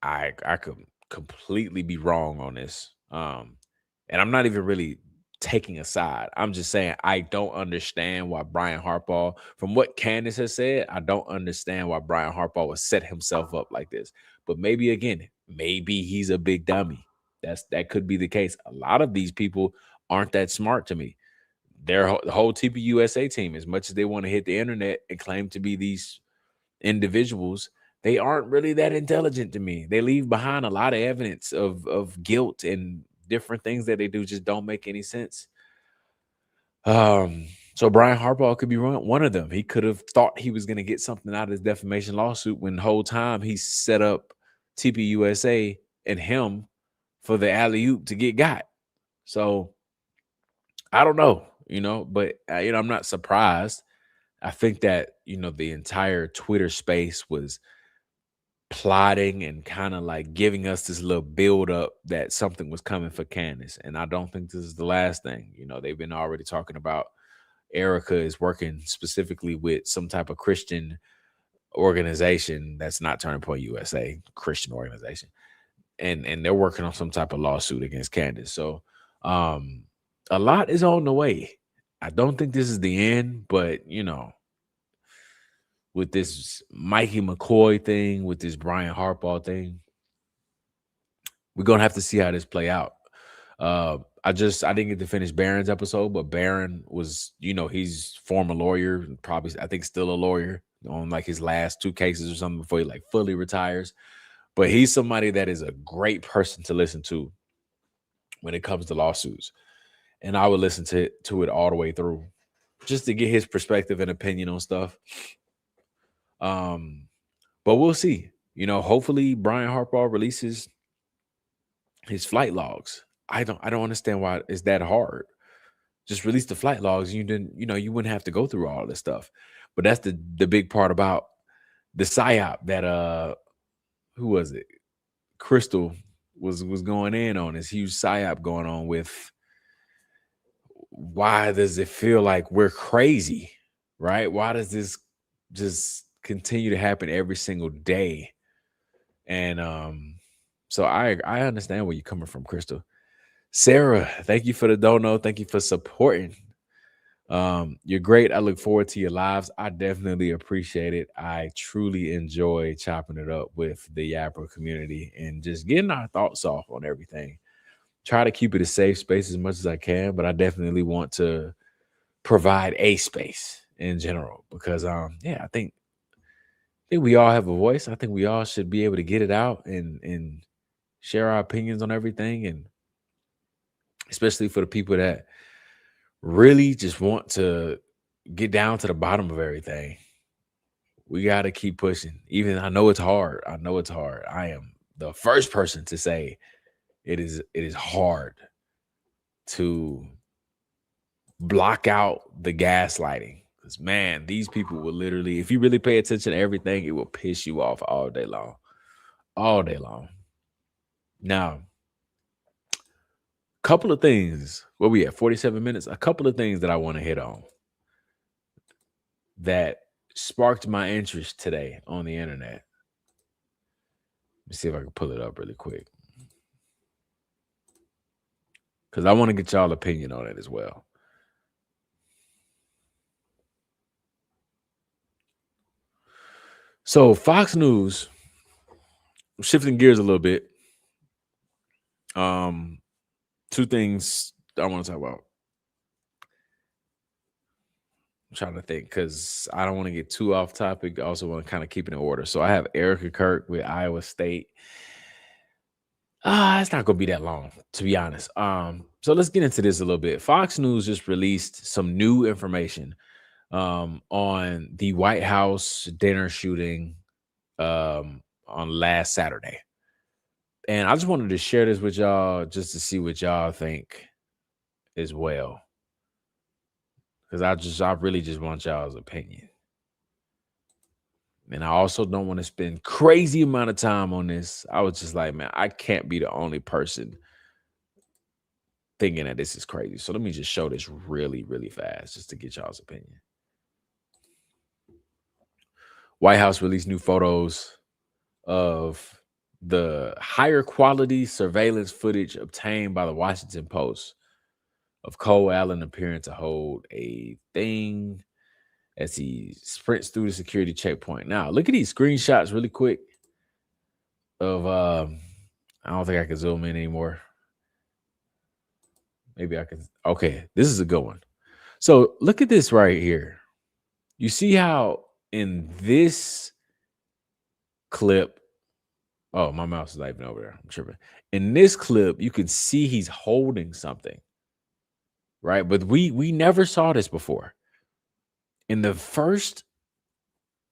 I could completely be wrong on this. And I'm not even really taking a side. I'm just saying I don't understand why Brian Harbaugh, from what Candace has said, I don't understand why Brian Harbaugh would set himself up like this. But maybe he's a big dummy. That could be the case. A lot of these people aren't that smart to me. The whole TPUSA team, as much as they want to hit the internet and claim to be these individuals, they aren't really that intelligent to me. They leave behind a lot of evidence of guilt, and different things that they do just don't make any sense. So Brian Harbaugh could be one of them. He could have thought he was going to get something out of his defamation lawsuit, when the whole time he set up TPUSA and him for the alley-oop to get got. So I don't know, but I'm not surprised. I think that the entire Twitter space was plotting and kind of like giving us this little build up that something was coming for Candace. And I don't think this is the last thing. They've been already talking about Erica is working specifically with some type of Christian organization that's not Turning Point USA, Christian organization. And they're working on some type of lawsuit against Candace. So a lot is on the way. I don't think this is the end, but with this Mikey McCoy thing, with this Brian Harbaugh thing, we're gonna have to see how this play out. I didn't get to finish Barron's episode, but Barron was, he's former lawyer, probably I think still a lawyer on like his last 2 cases or something before he like fully retires. But he's somebody that is a great person to listen to when it comes to lawsuits, and I would listen to it all the way through, just to get his perspective and opinion on stuff. But we'll see. Hopefully Brian Harbaugh releases his flight logs. I don't understand why it's that hard. Just release the flight logs. You wouldn't have to go through all this stuff. But that's the big part about the psyop that who was it? Crystal was going in on, this huge psyop going on with, why does it feel like we're crazy, right? Why does this just continue to happen every single day? And so I understand where you're coming from, Crystal. Sarah, thank you for the dono. Thank you for supporting. You're great. I look forward to your lives. I definitely appreciate it. I truly enjoy chopping it up with the Yapper community and just getting our thoughts off on everything. try to keep it a safe space as much as I can, but I definitely want to provide a space in general because I think we all have a voice. I think we all should be able to get it out and share our opinions on everything, and especially for the people that really just want to get down to the bottom of everything. We got to keep pushing. Even I know it's hard. I am the first person to say it is hard to block out the gaslighting. Because man, these people will literally, if you really pay attention to everything, it will piss you off all day long. All day long. Now, couple of things. Where we at? 47 minutes. A couple of things that I want to hit on that sparked my interest today on the internet. Let me see if I can pull it up really quick, because I want to get y'all opinion on it as well. So Fox News, shifting gears a little bit. Two things I want to talk about. I'm trying to think because I don't want to get too off topic. I also want to kind of keep it in order. So I have Erica Kirk with Iowa State. It's not gonna be that long, to be honest. So let's get into this a little bit. Fox News just released some new information on the White House dinner shooting on last Saturday. And I just wanted to share this with y'all just to see what y'all think as well. Because I really just want y'all's opinion. And I also don't want to spend crazy amount of time on this. I was just like, man, I can't be the only person thinking that this is crazy. So let me just show this really, really fast just to get y'all's opinion. White House released new photos of the higher quality surveillance footage obtained by the Washington Post of Cole Allen appearing to hold a thing as he sprints through the security checkpoint. Now, look at these screenshots really quick of, I don't think I can zoom in anymore. Maybe I can. Okay, this is a good one. So look at this right here. You see how in this clip, oh, my mouse is not even over there. I'm tripping. In this clip, you can see he's holding something, right? But we never saw this before. In the first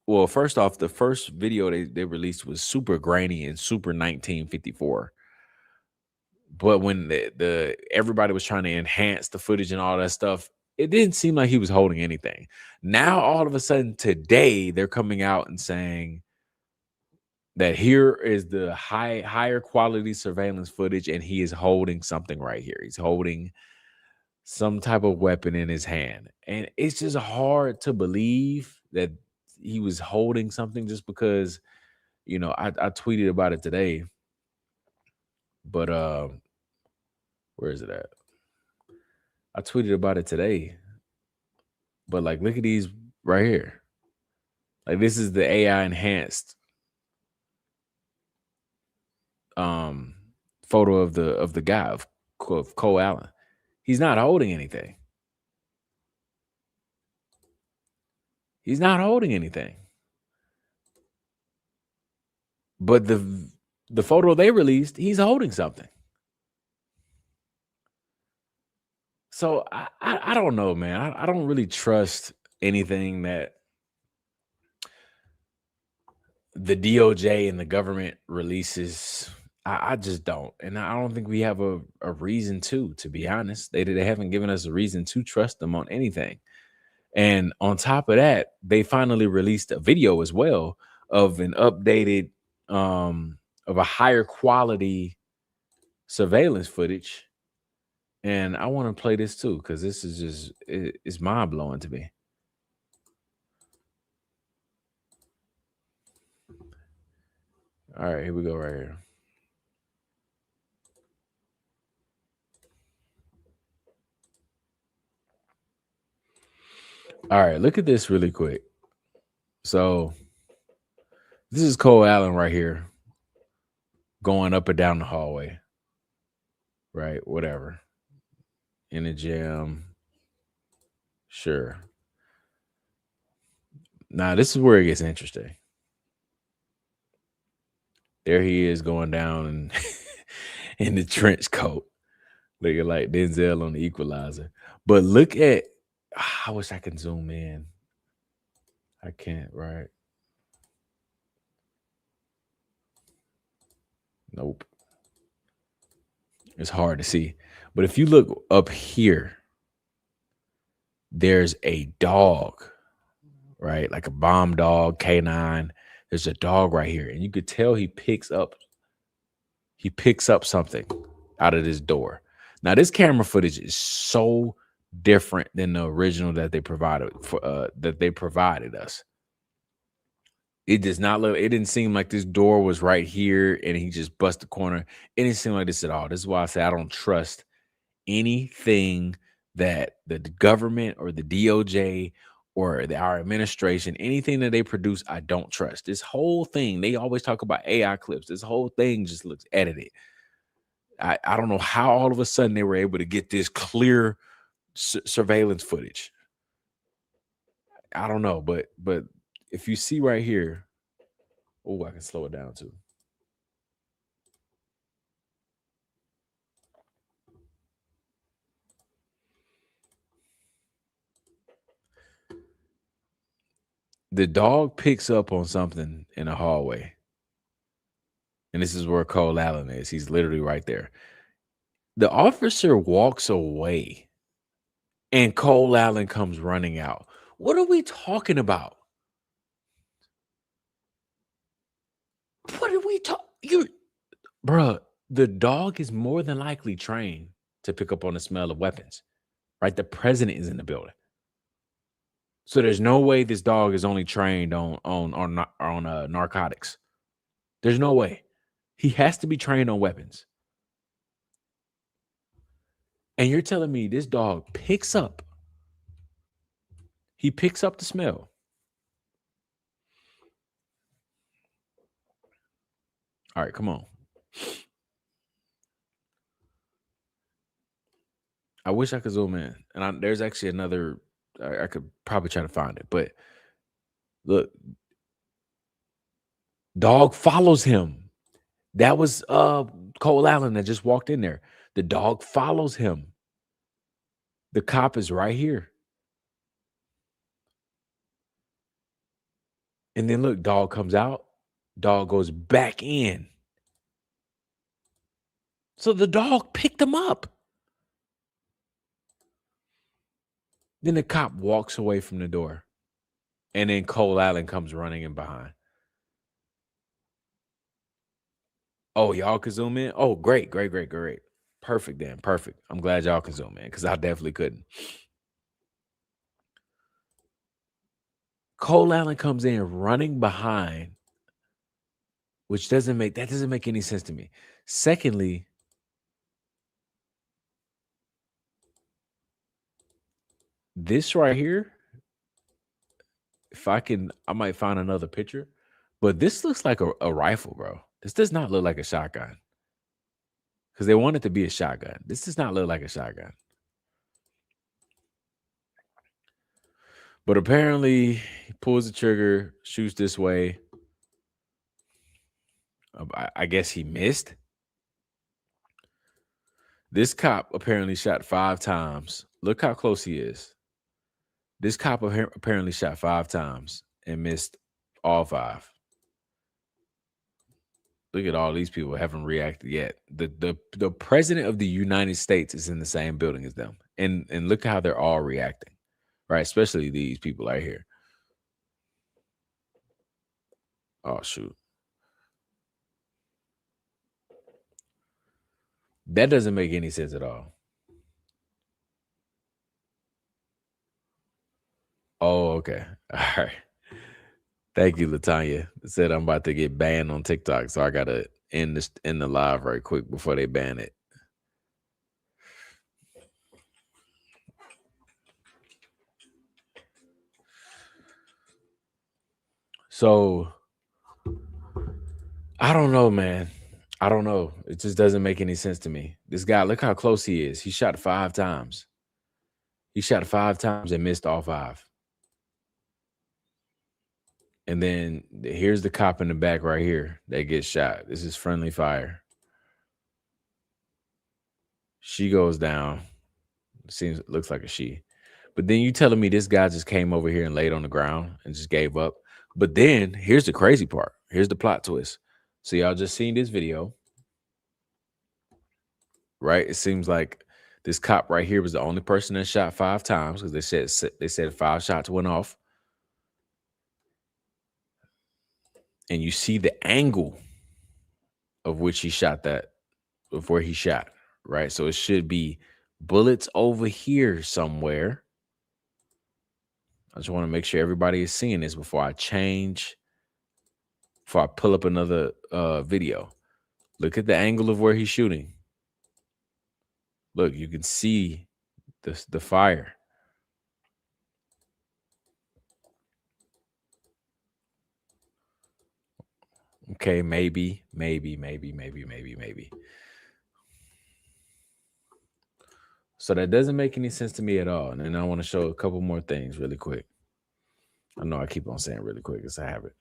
off, the first video they released was super grainy and super 1954. But when the everybody was trying to enhance the footage and all that stuff, it didn't seem like he was holding anything. Now, all of a sudden today, they're coming out and saying that here is the higher quality surveillance footage, and he is holding something right here. He's holding some type of weapon in his hand. And it's just hard to believe that he was holding something just because, I tweeted about it today. But where is it at? I tweeted about it today. But like, look at these right here. Like, this is the AI enhanced photo of the guy of Cole Allen. He's not holding anything. He's not holding anything. But the photo they released, he's holding something. So I don't know, man. I don't really trust anything that the DOJ and the government releases. I just don't. And I don't think we have a reason to be honest. They haven't given us a reason to trust them on anything. And on top of that, they finally released a video as well of an updated, of a higher quality surveillance footage. And I want to play this too, because this is just, it's mind blowing to me. All right, here we go right here. All right, look at this really quick. So this is Cole Allen right here going up and down the hallway. right? Whatever. In the gym. Sure. Now, this is where it gets interesting. There he is going down and in the trench coat, looking like Denzel on The Equalizer. But look at, I wish I could zoom in. I can't, right? Nope. It's hard to see. But if you look up here, there's a dog, right? Like a bomb dog, canine. There's a dog right here. And you could tell he picks up something out of this door. Now, this camera footage is so different than the original that they provided us. It does not look, it didn't seem like this door was right here and he just bust the corner. It didn't seem like this at all. This is why I say I don't trust anything that the government or the DOJ or our administration, anything that they produce, I don't trust. This whole thing, they always talk about AI clips. This whole thing just looks edited. I don't know how all of a sudden they were able to get this clear surveillance footage. I don't know, but if you see right here, oh, I can slow it down too. The dog picks up on something in the hallway. And this is where Cole Allen is. He's literally right there. The officer walks away and Cole Allen comes running out. What are we talking about? What are we talking? Bruh, the dog is more than likely trained to pick up on the smell of weapons, right? The president is in the building. So there's no way this dog is only trained on narcotics. There's no way. He has to be trained on weapons. And you're telling me this dog picks up the smell. All right, come on. I wish I could zoom in. And there's actually another, I could probably try to find it. But look, dog follows him. That was Cole Allen that just walked in there. The dog follows him. The cop is right here. And then look, dog comes out. Dog goes back in. So the dog picked him up. Then the cop walks away from the door. And then Cole Allen comes running in behind. Oh, y'all can zoom in? Oh, great. Perfect then. Perfect. I'm glad y'all can zoom in because I definitely couldn't. Cole Allen comes in running behind, which doesn't make any sense to me. Secondly, this right here, I might find another picture, but this looks like a rifle, bro. This does not look like a shotgun because they want it to be a shotgun. This does not look like a shotgun. But apparently, he pulls the trigger, shoots this way. I guess he missed. This cop apparently shot 5 times. Look how close he is. This cop apparently shot 5 times and missed all 5. Look at all these people haven't reacted yet. The president of the United States is in the same building as them. And look how they're all reacting. Right? Especially these people right here. Oh, shoot. That doesn't make any sense at all. Oh, okay. All right. Thank you, Latanya. It said I'm about to get banned on TikTok, so I gotta end the live right quick before they ban it. So I don't know, man. I don't know. It just doesn't make any sense to me. This guy, look how close he is. He shot 5 times. He shot 5 times and missed all 5. And then here's the cop in the back right here that gets shot. This is friendly fire. She goes down. Looks like a she. But then you telling me this guy just came over here and laid on the ground and just gave up. But then here's the crazy part. Here's the plot twist. So y'all just seen this video, right? It seems like this cop right here was the only person that shot 5 times because they said 5 shots went off. And you see the angle of which he shot that, of where he shot, right? So it should be bullets over here somewhere. I just want to make sure everybody is seeing this before I pull up another video. Look at the angle of where he's shooting. Look, you can see the fire. Okay, maybe. So that doesn't make any sense to me at all. And then I want to show a couple more things really quick. I know I keep on saying really quick. It's a habit.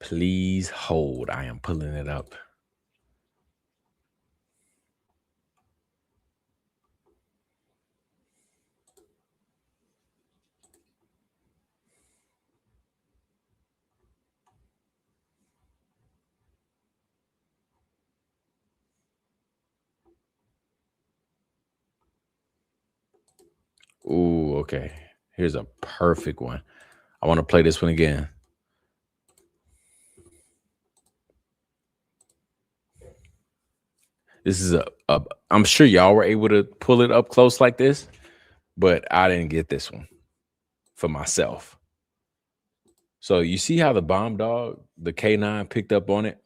Please hold. I am pulling it up. Ooh, okay. Here's a perfect one. I want to play this one again. This is I'm sure y'all were able to pull it up close like this, but I didn't get this one for myself. So you see how the bomb dog, the K9 picked up on it?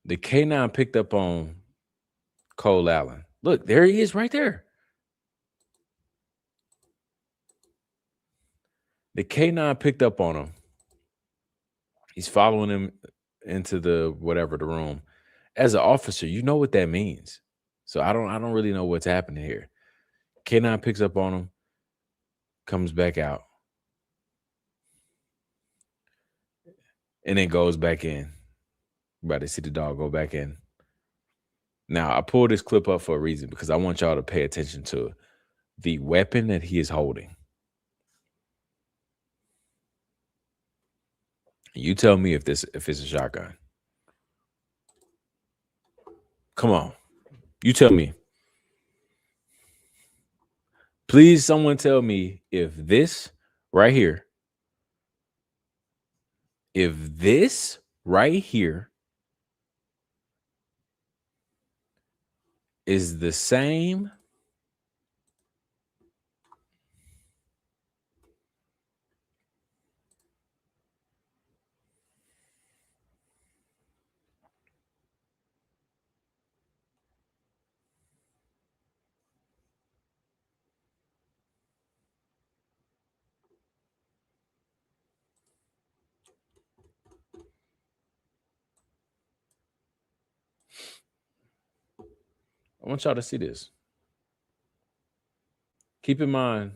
The K9 picked up on Cole Allen. Look, there he is right there. The K9 picked up on him. He's following him into the room. As an officer, you know what that means. So I don't really know what's happening here. K9 picks up on him, comes back out, and then goes back in. You're about to see the dog go back in. Now, I pulled this clip up for a reason because I want y'all to pay attention to the weapon that he is holding. You tell me if it's a shotgun. Come on. You tell me. Please, someone tell me if this right here is the same I want y'all to see this. Keep in mind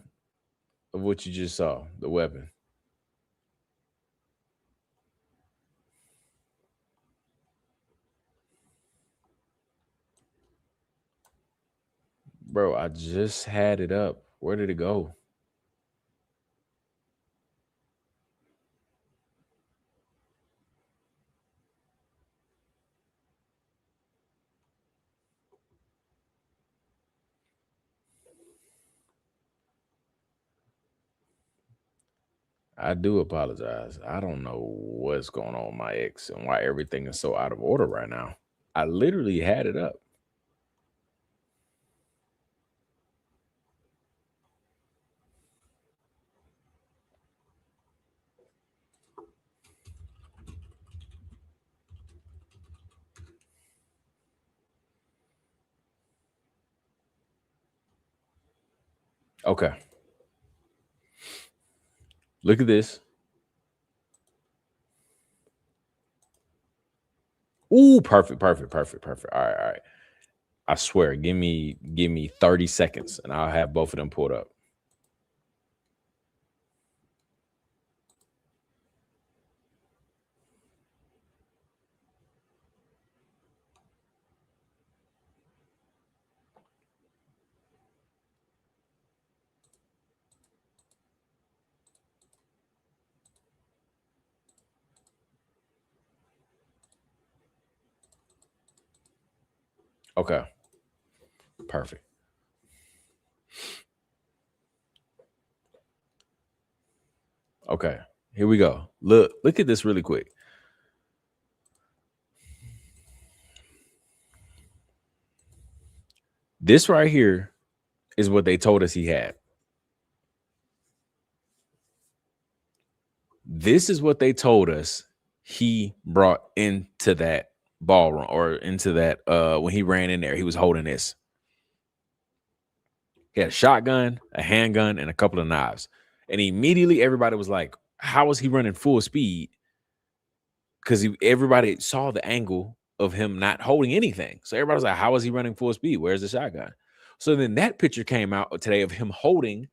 of what you just saw, the weapon. Bro, I just had it up. Where did it go? I do apologize. I don't know what's going on with my ex and why everything is so out of order right now. I literally had it up. Okay. Look at this. Ooh, perfect. All right. I swear, give me 30 seconds and I'll have both of them pulled up. Okay. Perfect. Okay. Here we go. Look at this really quick. This right here is what they told us he had. This is what they told us he brought into that ballroom or into that when he ran in there. He was holding this. He had a shotgun, a handgun, and a couple of knives. And immediately everybody was like, how was he running full speed? Because everybody saw the angle of him not holding anything. So everybody was like, how is he running full speed? Where's the shotgun? So then that picture came out today of him holding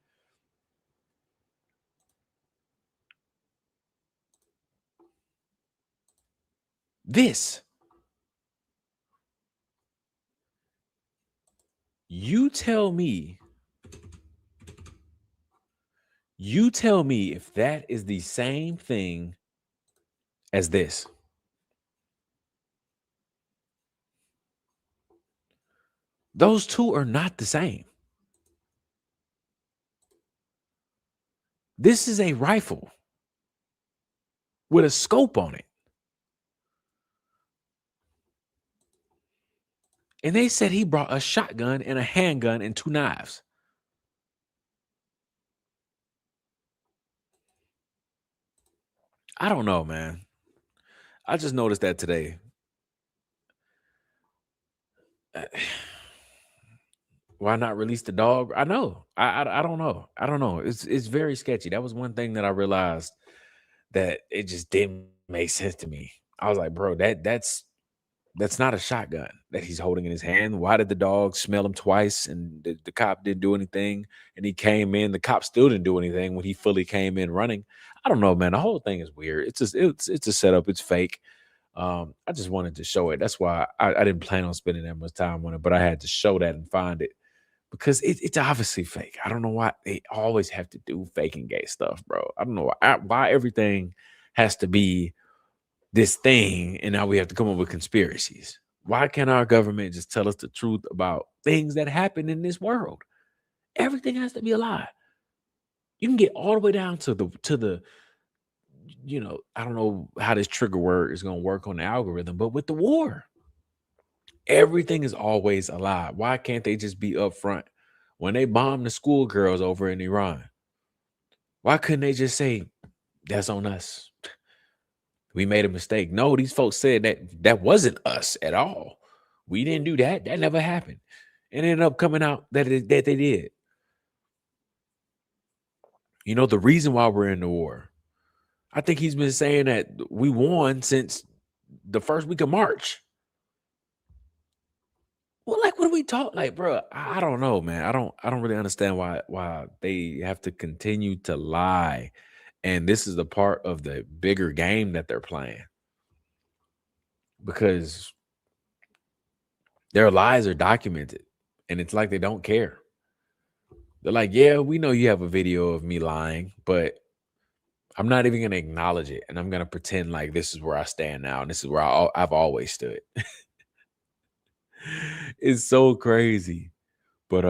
this. You tell me if that is the same thing as this. Those two are not the same. This is a rifle with a scope on it. And they said he brought a shotgun and a handgun and two knives. I don't know, man. I just noticed that today. Why not release the dog? I know. I don't know. I don't know. It's very sketchy. That was one thing that I realized that it just didn't make sense to me. I was like, bro, that's not a shotgun that he's holding in his hand. Why did the dog smell him twice and the cop didn't do anything? And he came in, the cop still didn't do anything when he fully came in running. I don't know, man. The whole thing is weird. It's just it's a setup. It's fake. I just wanted to show it. That's why I didn't plan on spending that much time on it, but I had to show that and find it because it's obviously fake. I don't know why they always have to do fake and gay stuff, bro. I don't know why everything has to be this thing and now we have to come up with conspiracies. Why can't our government just tell us the truth about things that happen in this world? Everything has to be a lie. You can get all the way down to the I don't know how this trigger word is going to work on the algorithm, but with the war, everything is always a lie. Why can't they just be upfront? When they bombed the schoolgirls over in Iran, why couldn't they just say, that's on us? We made a mistake. No, these folks said that wasn't us at all. We didn't do that. That never happened. And it ended up coming out that they did. You know, the reason why we're in the war, I think he's been saying that we won since the first week of March. Well, like, what are we talking? Like, bro, I don't know, man. I don't really understand why they have to continue to lie. And this is the part of the bigger game that they're playing. Because their lies are documented. And it's like they don't care. They're like, yeah, we know you have a video of me lying, but I'm not even going to acknowledge it. And I'm going to pretend like this is where I stand now. And this is where I've always stood. It's so crazy. But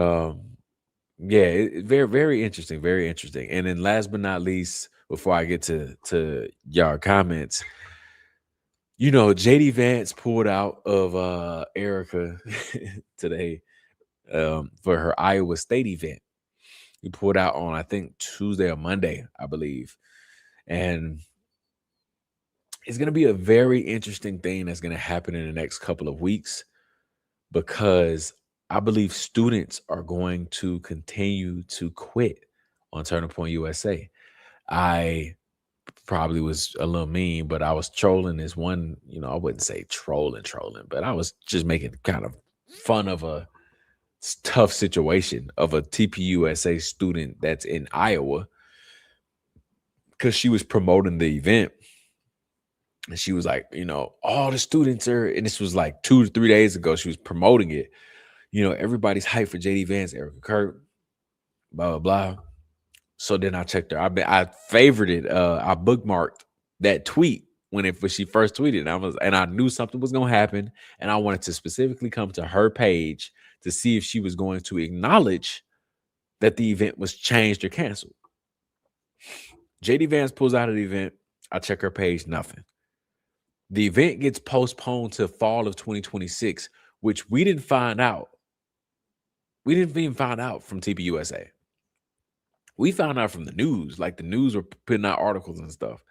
yeah, very, very interesting. Very interesting. And then last but not least, before I get to y'all comments, you know, JD Vance pulled out of Erica today for her Iowa State event. He pulled out on, I think, Tuesday or Monday, I believe. And it's going to be a very interesting thing that's going to happen in the next couple of weeks because I believe students are going to continue to quit on Turning Point USA. I probably was a little mean, but I was trolling this one, I wouldn't say trolling, but I was just making kind of fun of a tough situation of a TPUSA student that's in Iowa because she was promoting the event. And she was like, all the students are, and this was like 2 to 3 days ago, she was promoting it. Everybody's hyped for JD Vance, Erica Kurt, blah, blah, blah. So then I checked her. I favorited, I bookmarked that tweet when she first tweeted. And I knew something was gonna happen. And I wanted to specifically come to her page to see if she was going to acknowledge that the event was changed or canceled. JD Vance pulls out of the event. I check her page, nothing. The event gets postponed to fall of 2026, which we didn't find out. We didn't even find out from TPUSA. We found out from the news, like the news were putting out articles and stuff.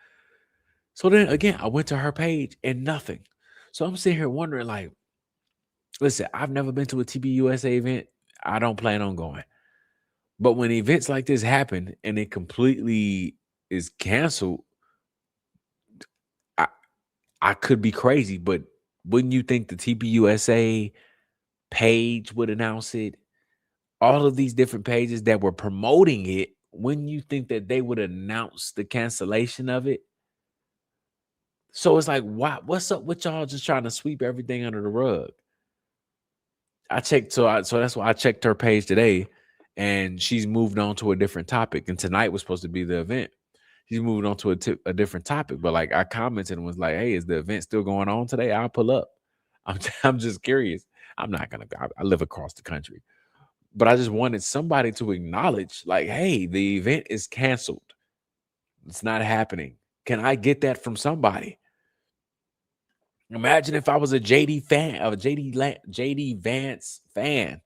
So then again, I went to her page and nothing. So I'm sitting here wondering, like, listen, I've never been to a TPUSA event. I don't plan on going. But when events like this happen and it completely is canceled, I could be crazy, but wouldn't you think the TPUSA page would announce it? All of these different pages that were promoting it, wouldn't you think that they would announce the cancellation of it? So it's like, what's up with y'all just trying to sweep everything under the rug? I checked, so that's why I checked her page today, and she's moved on to a different topic. And tonight was supposed to be the event. She's moved on to a different topic, but like I commented and was like, "Hey, is the event still going on today? I'll pull up." I'm just curious. I'm not gonna go. I live across the country, but I just wanted somebody to acknowledge, like, "Hey, the event is canceled. It's not happening." Can I get that from somebody? Imagine if I was a JD fan, of a JD Vance fan,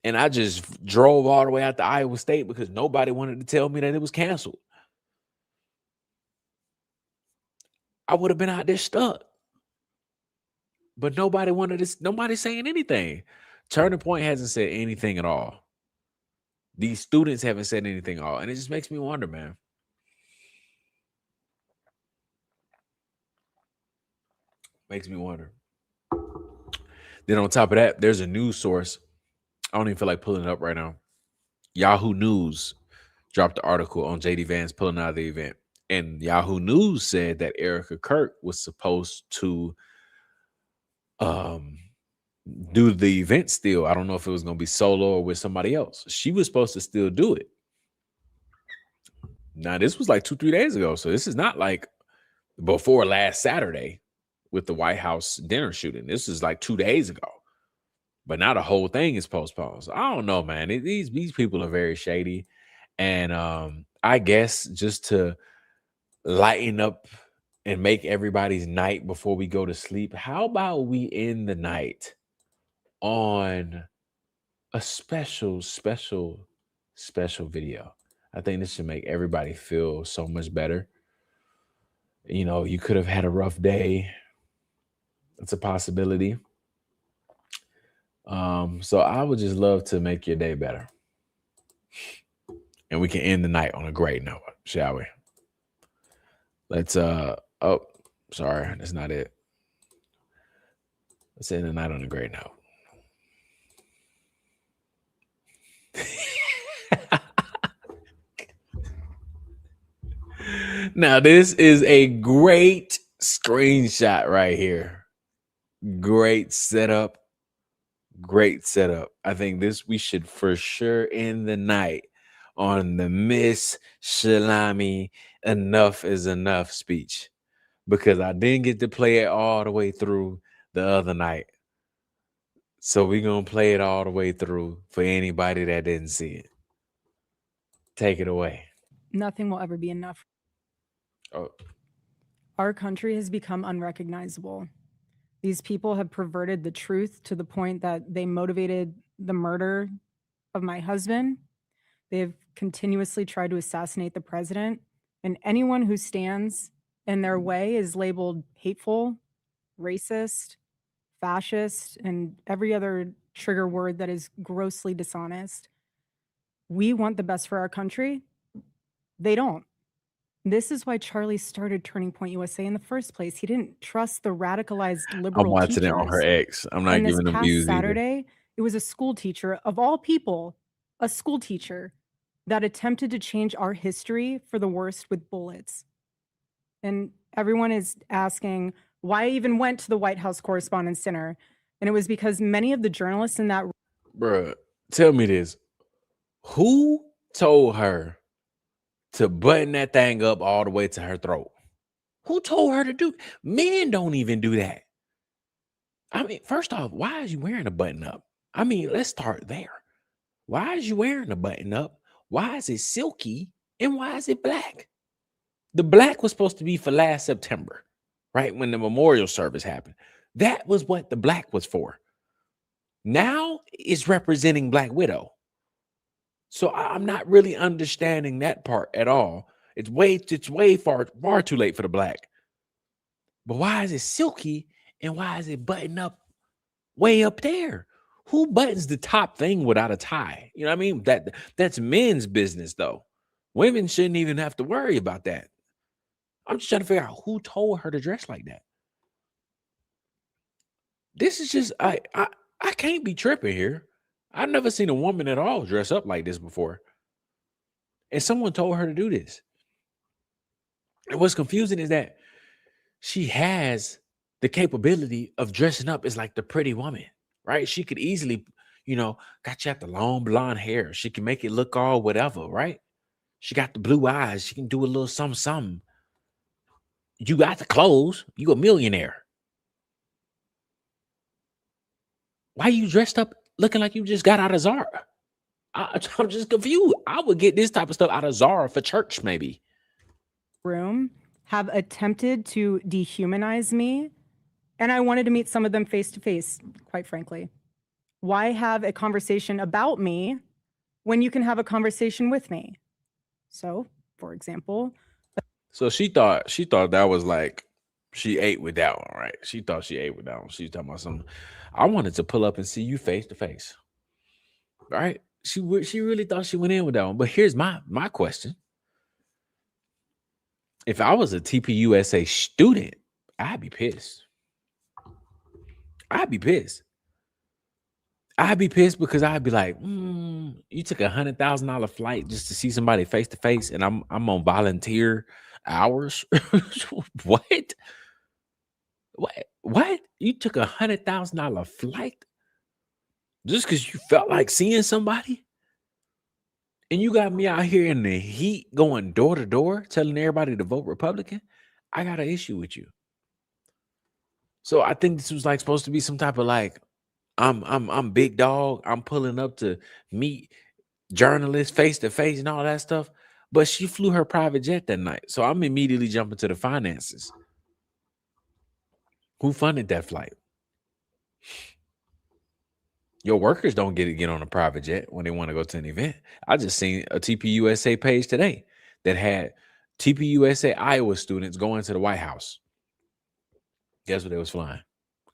and I just drove all the way out to Iowa State because nobody wanted to tell me that it was canceled. I would have been out there stuck. But nobody wanted this, nobody's saying anything. Turning Point hasn't said anything at all. These students haven't said anything at all. And it just makes me wonder, man. Makes me wonder. Then on top of that, there's a news source. I don't even feel like pulling it up right now. Yahoo News dropped the article on JD Vance pulling out of the event. And Yahoo News said that Erica Kirk was supposed to do the event still. I don't know if it was going to be solo or with somebody else. She was supposed to still do it. Now, this was like 2-3 days ago. So this is not like before last Saturday with the White House dinner shooting. This is like 2 days ago. But now the whole thing is postponed. So I don't know, man. These people are very shady. And I guess just to lighten up and make everybody's night before we go to sleep, how about we end the night on a special video? I think this should make everybody feel so much better. You could have had a rough day. It's a possibility. So I would just love to make your day better. And we can end the night on a great note, shall we? Let's oh, sorry, that's not it. Let's end the night on a great note. Now, this is a great screenshot right here. Great setup. Great setup. I think we should for sure end the night on the Miss Shalami Enough is Enough speech, because I didn't get to play it all the way through the other night. So we're going to play it all the way through for anybody that didn't see it. Take it away. Nothing will ever be enough. Oh. Our country has become unrecognizable. These people have perverted the truth to the point that they motivated the murder of my husband. They have continuously tried to assassinate the president, and anyone who stands in their way is labeled hateful, racist, fascist, and every other trigger word that is grossly dishonest. We want the best for our country. They don't. This is why Charlie started Turning Point USA in the first place. He didn't trust the radicalized I'm liberal watching it on her teachers. ex. I'm not And this giving them past views either. Saturday, it was a school teacher, of all people, a school teacher that attempted to change our history for the worst with bullets. And everyone is asking why I even went to the White House Correspondents' Dinner. And it was because many of the journalists in that Bruh, tell me this. Who told her to button that thing up all the way to her throat? Who told her to do? Men don't even do that. I mean, first off, why is you wearing a button up? I mean, let's start there. Why is you wearing a button up? Why is it silky? And why is it black? The black was supposed to be for last September, right? When the memorial service happened. That was what the black was for. Now it's representing Black Widow. So I'm not really understanding that part at all. It's way far too late for the black. But why is it silky and why is it buttoned up way up there? Who buttons the top thing without a tie? You know what I mean? That's men's business though. Women shouldn't even have to worry about that. I'm just trying to figure out who told her to dress like that. This is just I can't be tripping here. I've never seen a woman at all dress up like this before. And someone told her to do this. And what's confusing is that she has the capability of dressing up as like the pretty woman, right? She could easily, got you at the long blonde hair. She can make it look all whatever, right? She got the blue eyes. She can do a little something. You got the clothes. You a millionaire. Why you dressed up looking like you just got out of Zara? I'm just confused. I would get this type of stuff out of Zara for church, maybe. room have attempted to dehumanize me, and I wanted to meet some of them face to face, quite frankly. Why have a conversation about me when you can have a conversation with me? So, for example, So she thought that was like she ate with that one, right? She thought she ate with that one. She was talking about something. I wanted to pull up and see you face to face, right? She really thought she went in with that one. But here's my question: if I was a TPUSA student, I'd be pissed. I'd be pissed. I'd be pissed because I'd be like, you took $100,000 flight just to see somebody face to face, and I'm on volunteer hours. What? What? You took $100,000 flight just because you felt like seeing somebody? And you got me out here in the heat going door to door telling everybody to vote Republican? I got an issue with you. So I think this was like supposed to be some type of like, I'm big dog. I'm pulling up to meet journalists face to face and all that stuff. But she flew her private jet that night. So I'm immediately jumping to the finances. Who funded that flight? Your workers don't get on a private jet when they want to go to an event. I just seen a TPUSA page today that had TPUSA Iowa students going to the White House. Guess what they was flying?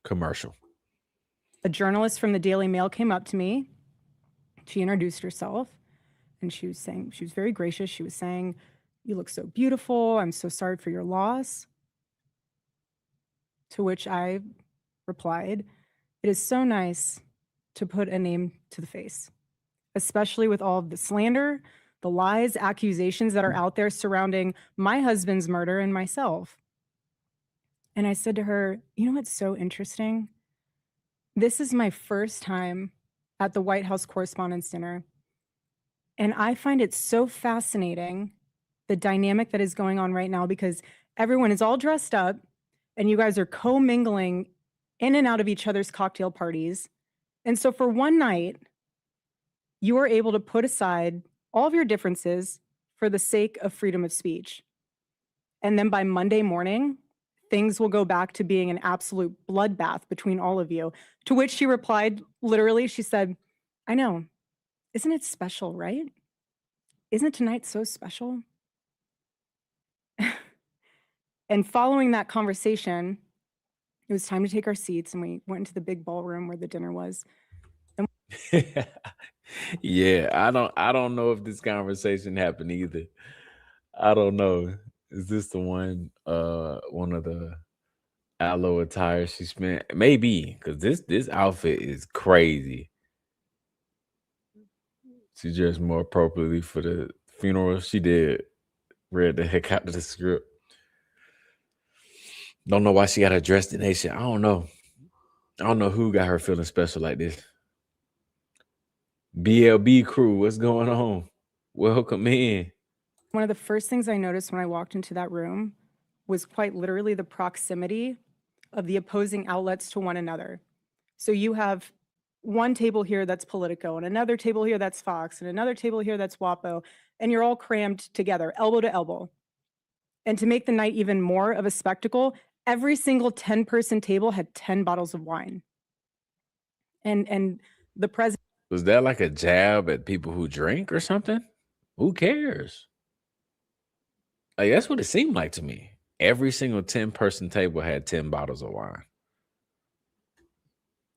Commercial. a journalist from the Daily Mail came up to me. She introduced herself, and she was very gracious. She was saying, "You look so beautiful. I'm so sorry for your loss." To which I replied, "It is so nice to put a name to the face, especially with all of the slander, the lies, accusations that are out there surrounding my husband's murder and myself." And I said to her, "You know what's so interesting? This is my first time at the White House Correspondents' Dinner, and I find it so fascinating, the dynamic that is going on right now, because everyone is all dressed up, and you guys are co-mingling in and out of each other's cocktail parties. And so for one night, you are able to put aside all of your differences for the sake of freedom of speech. And then by Monday morning, things will go back to being an absolute bloodbath between all of you." To which she replied, literally, she said, "I know. Isn't it special, right? Isn't tonight so special?" And following that conversation, it was time to take our seats, and we went into the big ballroom where the dinner was. Yeah, I don't know if this conversation happened either. I don't know. Is this the one of the aloe attire she spent? Maybe, because this outfit is crazy. She dressed more appropriately for the funeral. She did. Read the heck out of the script. Don't know why she got her dressed in Nation. I don't know. I don't know who got her feeling special like this. BLB crew, what's going on? Welcome in. One of the first things I noticed when I walked into that room was quite literally the proximity of the opposing outlets to one another. So you have one table here that's Politico, and another table here that's Fox, and another table here that's WAPO, and you're all crammed together, elbow to elbow. And to make the night even more of a spectacle, every single 10-person table had 10 bottles of wine. And the president Was that like a jab at people who drink or something? Who cares? Like, that's what it seemed like to me. Every single 10-person table had 10 bottles of wine.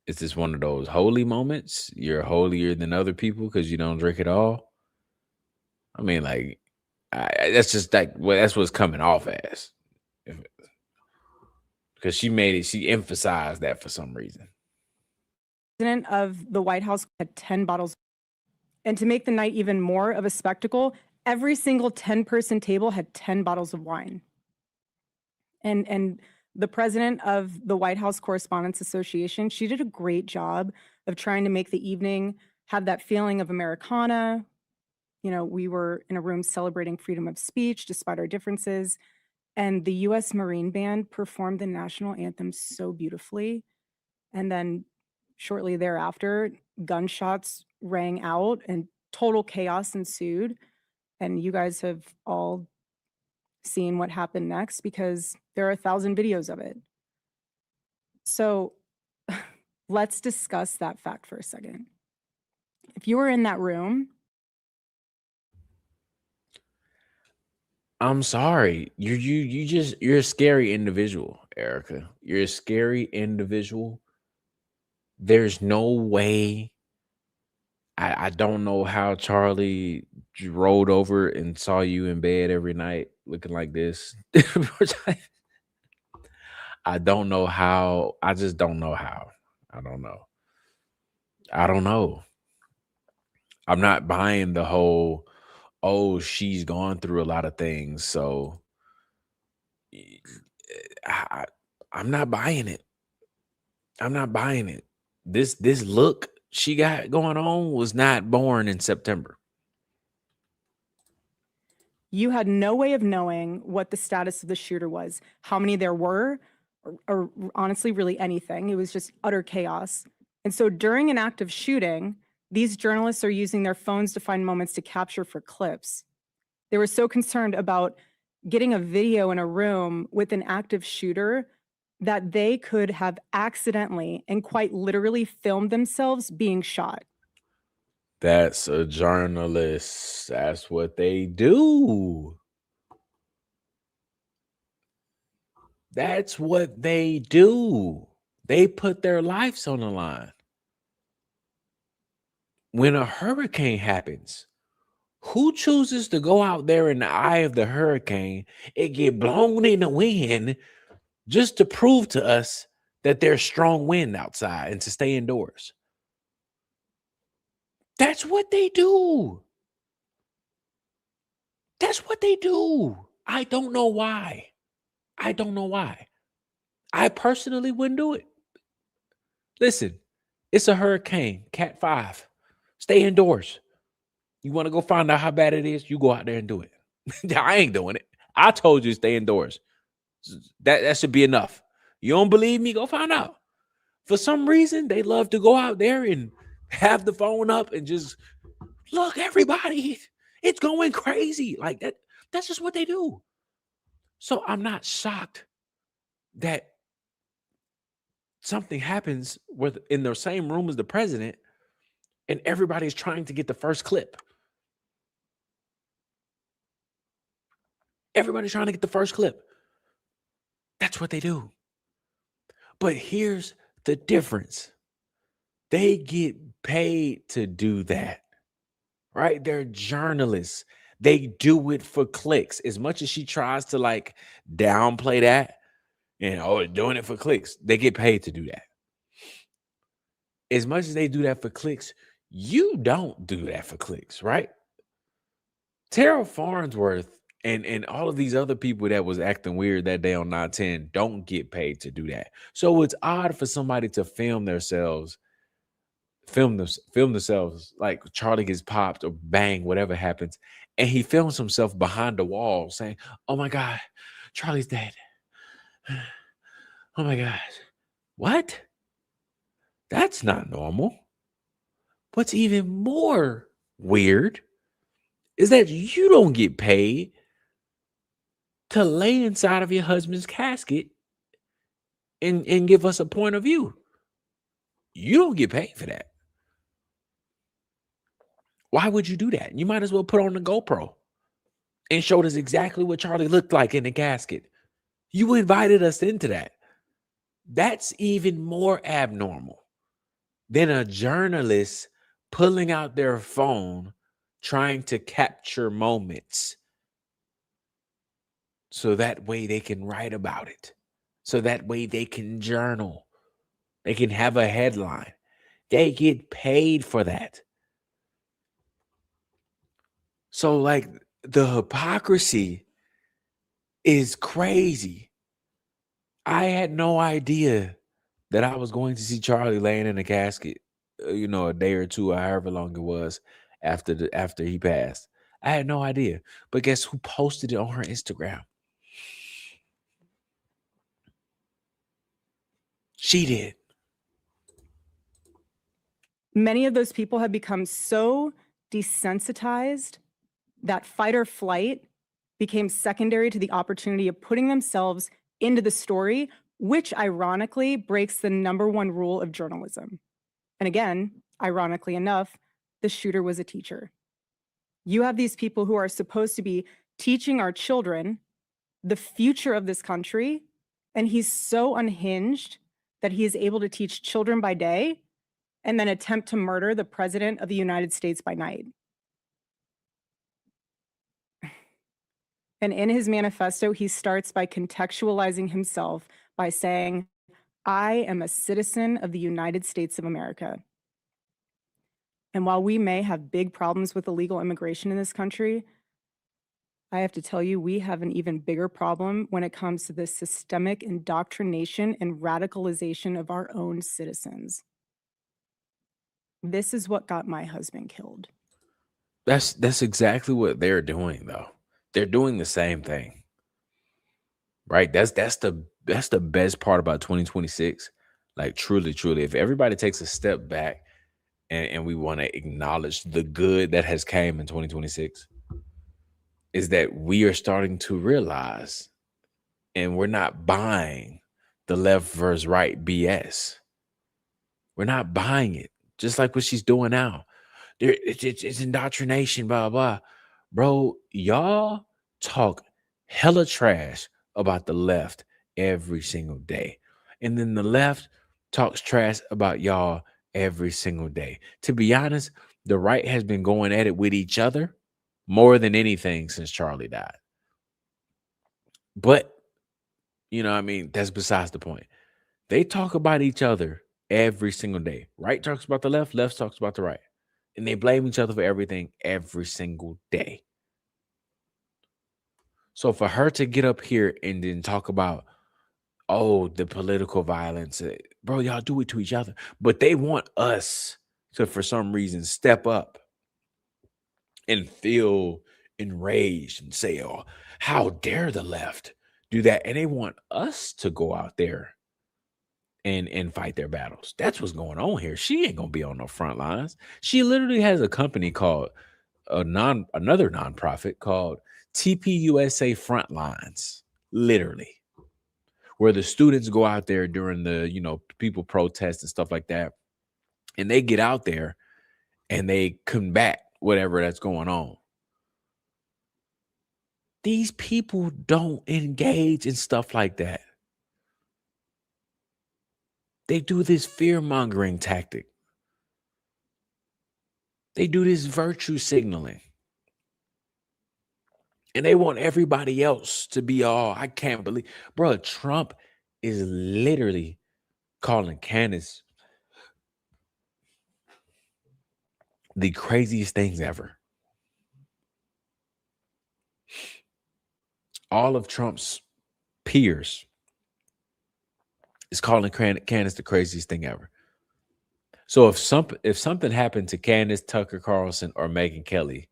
Is this one of those holy moments? You're holier than other people because you don't drink at all? I mean, like, that's just like, well, that's what's coming off as. Because she emphasized that for some reason. president of the White House had 10 bottles. And to make the night even more of a spectacle, every single 10-person table had 10 bottles of wine. And the president of the White House Correspondents Association, she did a great job of trying to make the evening have that feeling of Americana. You know, we were in a room celebrating freedom of speech despite our differences. And the US Marine Band performed the national anthem so beautifully. And then shortly thereafter, gunshots rang out and total chaos ensued. And you guys have all seen what happened next because there are 1,000 videos of it. So let's discuss that fact for a second. If you were in that room, I'm sorry. You're a scary individual, Erica. You're a scary individual. There's no way. I don't know how Charlie rolled over and saw you in bed every night looking like this. I don't know how. I just don't know how. I don't know. I don't know. I'm not buying the whole, oh, she's gone through a lot of things. So I, I'm not buying it. I'm not buying it. This look she got going on was not born in September. you had no way of knowing what the status of the shooter was, how many there were, or honestly, really anything. It was just utter chaos. And so during an active shooting, these journalists are using their phones to find moments to capture for clips. They were so concerned about getting a video in a room with an active shooter that they could have accidentally and quite literally filmed themselves being shot. That's a journalist. That's what they do. That's what they do. They put their lives on the line. When a hurricane happens, who chooses to go out there in the eye of the hurricane and get blown in the wind just to prove to us that there's strong wind outside and to stay indoors? That's what they do. That's what they do. I don't know why. I don't know why. I personally wouldn't do it. Listen, it's a hurricane, Cat 5. Stay indoors. You want to go find out how bad it is? You go out there and do it. I ain't doing it. I told you to stay indoors. That should be enough. You don't believe me? Go find out. For some reason, they love to go out there and have the phone up and just look, everybody, it's going crazy. Like that. That's just what they do. So I'm not shocked that something happens with in the same room as the president and everybody's trying to get the first clip. Everybody's trying to get the first clip. That's what they do. But here's the difference. They get paid to do that, right? They're journalists. They do it for clicks. As much as she tries to like downplay that and doing it for clicks, they get paid to do that. As much as they do that for clicks, you don't do that for clicks, right? Tara Farnsworth and all of these other people that was acting weird that day on 910 don't get paid to do that. So it's odd for somebody to film themselves like Charlie gets popped or bang, whatever happens, and he films himself behind the wall saying, "Oh my God, Charlie's dead. Oh my God." What? That's not normal. What's even more weird is that you don't get paid to lay inside of your husband's casket and give us a point of view. You don't get paid for that. Why would you do that? You might as well put on the GoPro and showed us exactly what Charlie looked like in the casket. You invited us into that. That's even more abnormal than a journalist pulling out their phone trying to capture moments so that way they can write about it. So that way they can journal. They can have a headline. They get paid for that. So, like, the hypocrisy is crazy. I had no idea that I was going to see Charlie laying in a casket, a day or two, or however long it was after he passed. I had no idea. But guess who posted it on her Instagram? She did. Many of those people have become so desensitized that fight or flight became secondary to the opportunity of putting themselves into the story, which ironically breaks the #1 rule of journalism. And again, ironically enough, the shooter was a teacher. You have these people who are supposed to be teaching our children the future of this country, and he's so unhinged that he is able to teach children by day and then attempt to murder the president of the United States by night. And in his manifesto, he starts by contextualizing himself by saying, "I am a citizen of the United States of America." And while we may have big problems with illegal immigration in this country, I have to tell you, we have an even bigger problem when it comes to the systemic indoctrination and radicalization of our own citizens. This is what got my husband killed. That's exactly what they're doing, though. They're doing the same thing. Right? That's the best part about 2026. Like, truly, truly, if everybody takes a step back and we want to acknowledge the good that has came in 2026, is that we are starting to realize, and we're not buying the left versus right BS. We're not buying it. Just like what she's doing now. It's indoctrination, blah, blah. Bro, y'all talk hella trash about the left every single day. And then the left talks trash about y'all every single day. To be honest, the right has been going at it with each other more than anything since Charlie died. But, that's besides the point. They talk about each other every single day. Right talks about the left, left talks about the right. And they blame each other for everything every single day. So for her to get up here and then talk about, the political violence, bro, y'all do it to each other. But they want us to, for some reason, step up and feel enraged and say, "Oh, how dare the left do that?" And they want us to go out there and fight their battles. That's what's going on here. She ain't gonna be on no front lines. She literally has a company called another nonprofit called TPUSA Frontlines, literally, where the students go out there during the people protest and stuff like that, and they get out there and they combat whatever that's going on. These people don't engage in stuff like that. They do this fear-mongering tactic. They do this virtue signaling. And they want everybody else to be all, I can't believe. Bro, Trump is literally calling Candace the craziest things ever. All of Trump's peers is calling Candace the craziest thing ever. So if something happened to Candace, Tucker Carlson, or Megyn Kelly,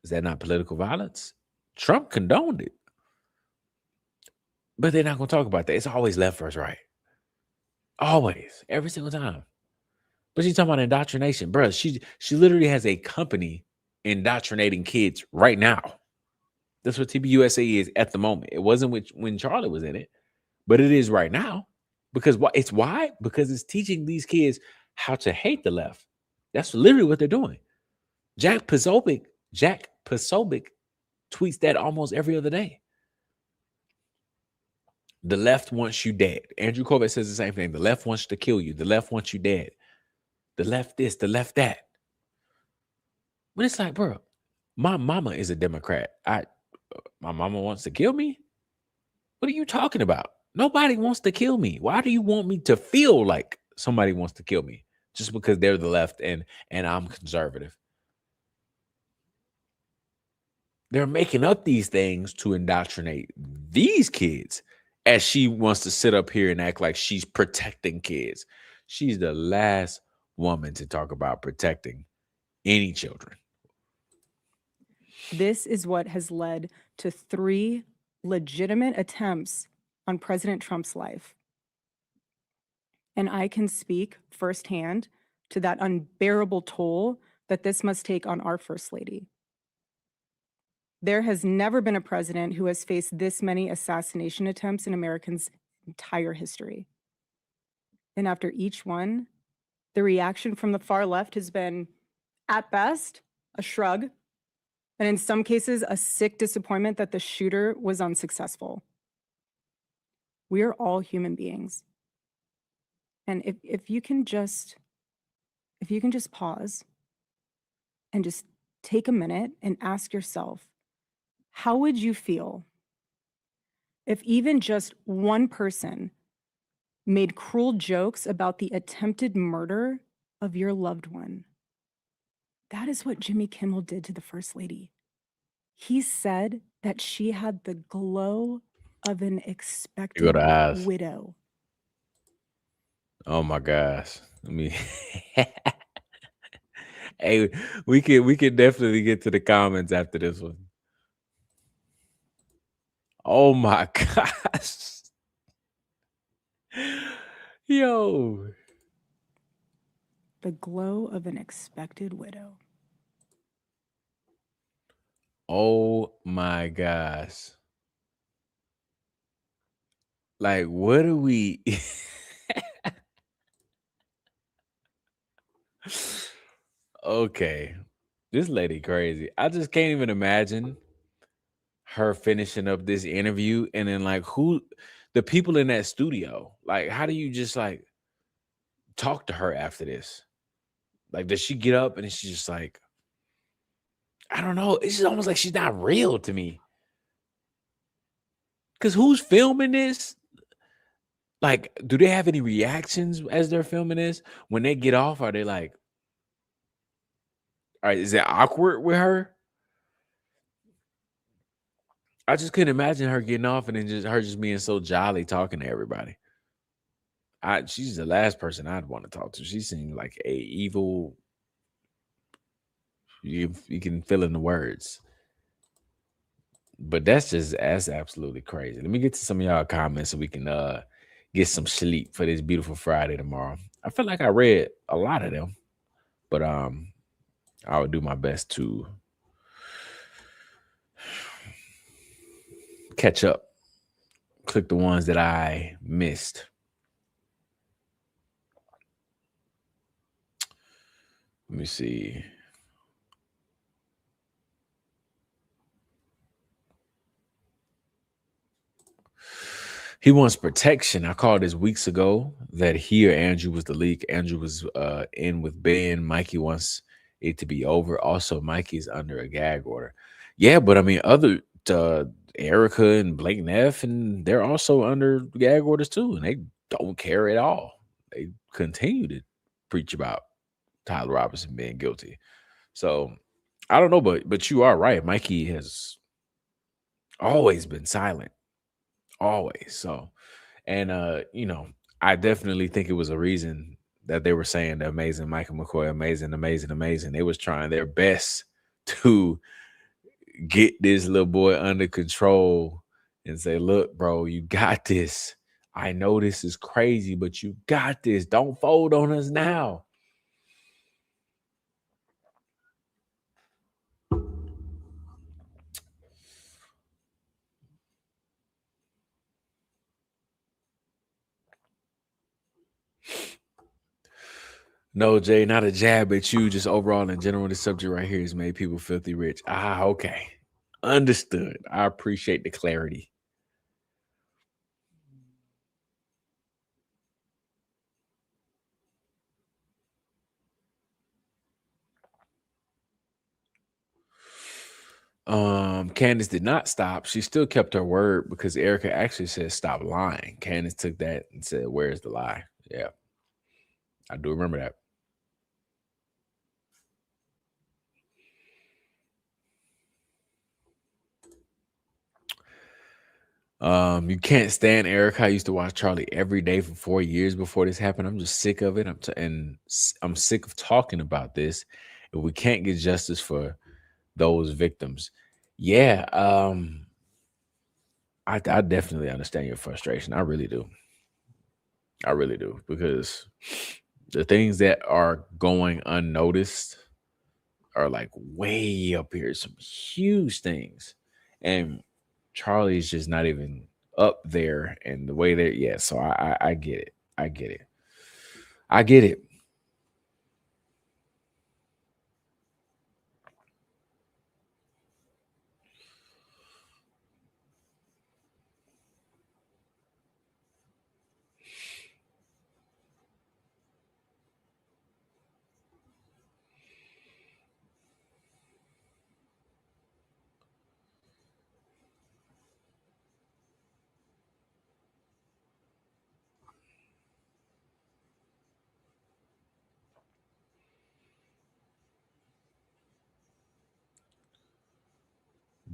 is that not political violence? Trump condoned it. But they're not going to talk about that. It's always left versus right. Always. Every single time. But she's talking about indoctrination. Bro, she literally has a company indoctrinating kids right now. That's what TBUSA is at the moment. It wasn't when Charlie was in it, but it is right now. Because why? Because it's teaching these kids how to hate the left. That's literally what they're doing. Jack Posobiec tweets that almost every other day. The left wants you dead. Andrew Corbett says the same thing. The left wants to kill you. The left wants you dead. The left this, the left that. But it's like, bro, my mama is a Democrat. My mama wants to kill me? What are you talking about? Nobody wants to kill me. Why do you want me to feel like somebody wants to kill me? Just because they're the left and I'm conservative. They're making up these things to indoctrinate these kids, as she wants to sit up here and act like she's protecting kids. She's the last woman to talk about protecting any children. This is what has led to 3 legitimate attempts on President Trump's life. And I can speak firsthand to that unbearable toll that this must take on our First Lady. There has never been a president who has faced this many assassination attempts in Americans' entire history. And after each one, the reaction from the far left has been, at best, a shrug, and in some cases, a sick disappointment that the shooter was unsuccessful. We are all human beings. And if you can just pause and just take a minute and ask yourself, how would you feel if even just one person made cruel jokes about the attempted murder of your loved one? That is what Jimmy Kimmel did to the First Lady. He said that she had the glow of an expected eyes. widow. Oh my gosh. I mean, hey, we could definitely get to the comments after this one. Oh my gosh. Yo. The glow of an expected widow. Oh my gosh. Like, what are we? Okay. This lady crazy. I just can't even imagine her finishing up this interview and then like the people in that studio. Like, how do you just like talk to her after this? Like, does she get up and she's just like, I don't know. It's just almost like she's not real to me. Because who's filming this? Like, do they have any reactions as they're filming this? When they get off, are they like, all right, is it awkward with her? I just couldn't imagine her getting off and then just being so jolly talking to everybody. She's the last person I'd want to talk to. She seemed like a evil. You can fill in the words. But that's absolutely crazy. Let me get to some of y'all comments so we can get some sleep for this beautiful Friday tomorrow. I feel like I read a lot of them, but I will do my best to catch up. Click the ones that I missed. Let me see. He wants protection. I called this weeks ago that he or Andrew was the leak. Andrew was in with Ben. Mikey wants it to be over. Also, Mikey's under a gag order. Yeah, but I mean, other Erica and Blake Neff, and they're also under gag orders too, and they don't care at all. They continue to preach about Tyler Robinson being guilty. So I don't know, but you are right. Mikey has always been silent, always. So, and you know, I definitely think it was a reason that they were saying the amazing Michael McCoy, amazing, amazing, amazing. They was trying their best to get this little boy under control and say, look, bro, you got this. I know this is crazy, but you got this. Don't fold on us now. No, Jay, not a jab at you. Just overall in general, this subject right here has made people filthy rich. Ah, okay. Understood. I appreciate the clarity. Candace did not stop. She still kept her word because Erica actually said stop lying. Candace took that and said, where's the lie? Yeah. I do remember that. You can't stand Erica. I used to watch Charlie every day for 4 years before this happened. I'm just sick of it. I'm sick of talking about this. If we can't get justice for those victims, yeah, I definitely understand your frustration. I really do. I really do, because the things that are going unnoticed are like way up here, some huge things, and Charlie's just not even up there. And the way that, yeah, so I get it. I get it. I get it.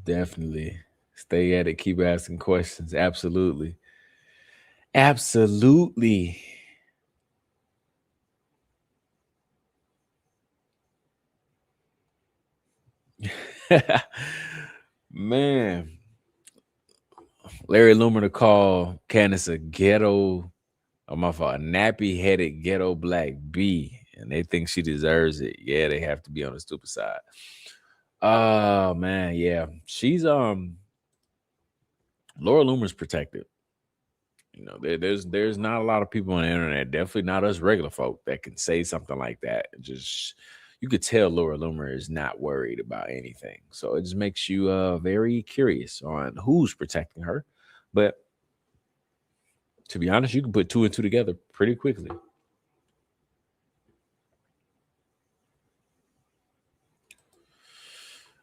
Definitely. Stay at it. Keep asking questions. Absolutely. Absolutely. Man. Larry Loomer to call Candace a ghetto, a nappy-headed ghetto black B, and they think she deserves it. Yeah, they have to be on the stupid side. Oh man, yeah. She's Laura Loomer's protected. You know, there's not a lot of people on the internet, definitely not us regular folk, that can say something like that. Just, you could tell Laura Loomer is not worried about anything. So it just makes you very curious on who's protecting her. But to be honest, you can put 2 and 2 together pretty quickly.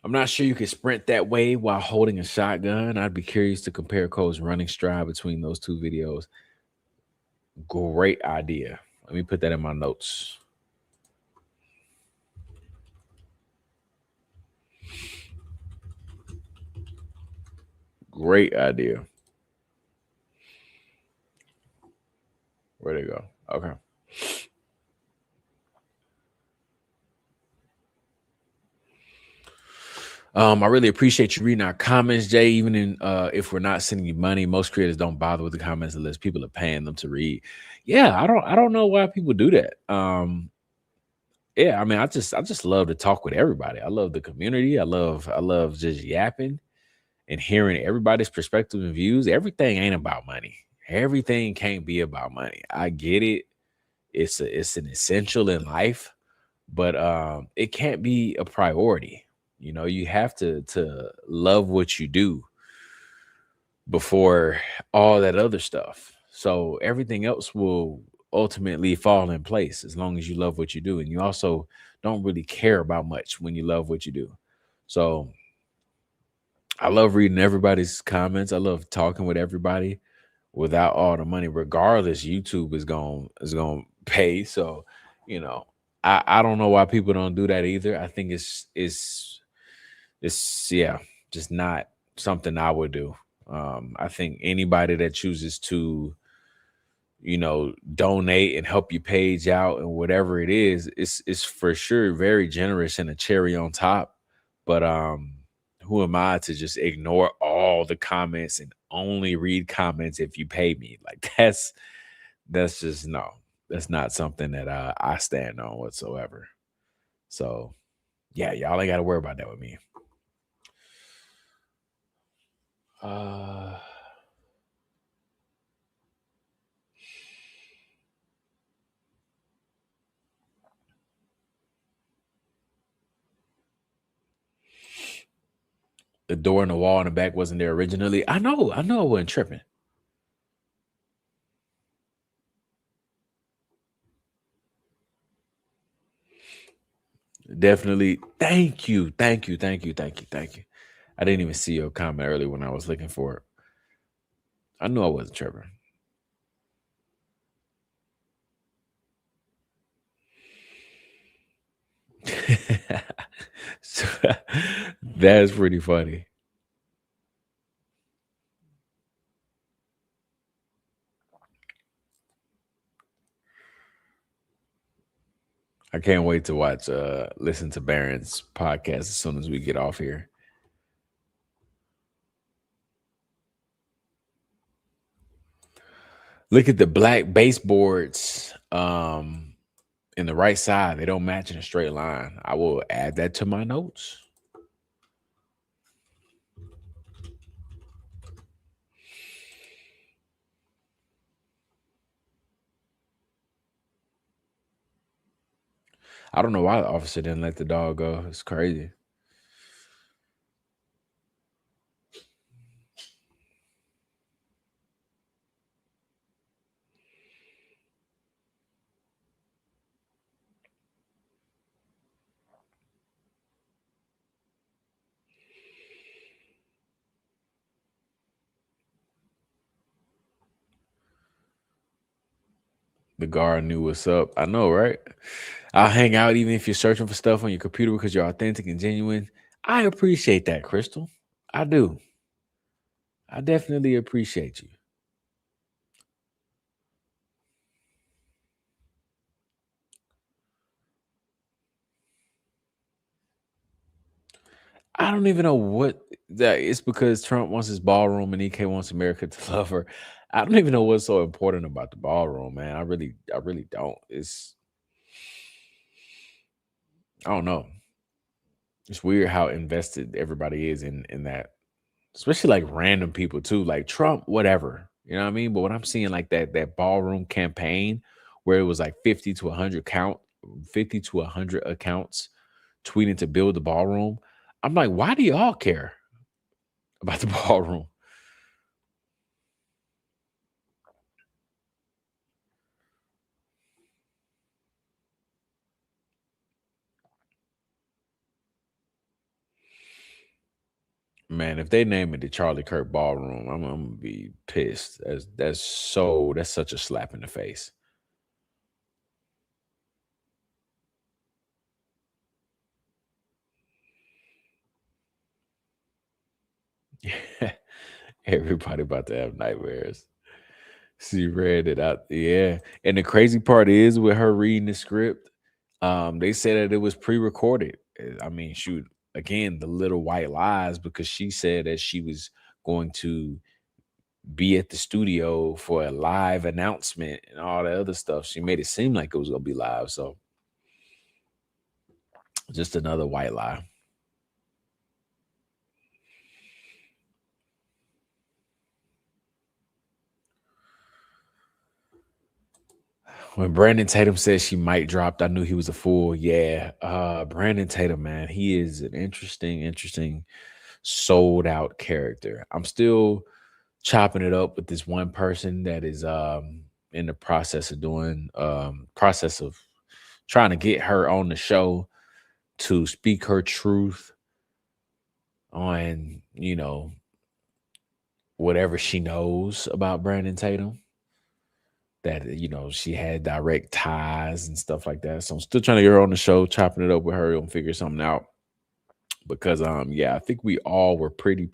I'm not sure you can sprint that way while holding a shotgun. I'd be curious to compare Cole's running stride between those 2 videos. Great idea. Let me put that in my notes. Great idea. Where'd it go? Okay. I really appreciate you reading our comments, Jay. Even in if we're not sending you money, most creators don't bother with the comments unless people are paying them to read. Yeah, I don't know why people do that. Yeah, I mean, I just love to talk with everybody. I love the community. I love just yapping and hearing everybody's perspective and views. Everything ain't about money. Everything can't be about money. I get it. It's an essential in life, but it can't be a priority. You know, you have to love what you do. before all that other stuff. So everything else will ultimately fall in place as long as you love what you do. And you also don't really care about much when you love what you do. So I love reading everybody's comments. I love talking with everybody without all the money. Regardless, YouTube is going to pay. So, you know, I don't know why people don't do that either. I think it's yeah, just not something I would do. I think anybody that chooses to, you know, donate and help your page out and whatever it is, it's for sure very generous and a cherry on top. But who am I to just ignore all the comments and only read comments if you pay me? Like that's just no, that's not something that I stand on whatsoever. So yeah, y'all ain't got to worry about that with me. The door and the wall in the back wasn't there originally. I know I wasn't tripping. Definitely. Thank you. I didn't even see your comment earlier when I was looking for it. I knew I wasn't tripping. So, that's pretty funny. I can't wait to listen to Barron's podcast as soon as we get off here. Look at the black baseboards in the right side. They don't match in a straight line. I will add that to my notes. I don't know why the officer didn't let the dog go. It's crazy. The guard knew what's up. I know, right? I'll hang out even if you're searching for stuff on your computer because you're authentic and genuine. I appreciate that, Crystal. I do. I definitely appreciate you. I don't even know what that it's because Trump wants his ballroom and EK wants America to love her. I don't even know what's so important about the ballroom, man. I really don't. I don't know. It's weird how invested everybody is in that, especially like random people too, like Trump, whatever. You know what I mean? But when I'm seeing like that ballroom campaign where it was like 50 to 100 accounts tweeting to build the ballroom, I'm like, why do y'all care about the ballroom? Man, if they name it the Charlie Kirk Ballroom, I'm gonna be pissed. That's such a slap in the face. Everybody about to have nightmares. She read it out. Yeah. And the crazy part is with her reading the script, they said that it was pre-recorded. I mean, shoot, again, the little white lies because she said that she was going to be at the studio for a live announcement and all that other stuff. She made it seem like it was gonna be live. So just another white lie. When Brandon Tatum said she might dropped, I knew he was a fool. Yeah. Brandon Tatum, man, he is an interesting, sold out character. I'm still chopping it up with this one person that is in the process of trying to get her on the show to speak her truth on, whatever she knows about Brandon Tatum. That, she had direct ties and stuff like that. So I'm still trying to get her on the show, chopping it up with her and figure something out. Because I think we all were pretty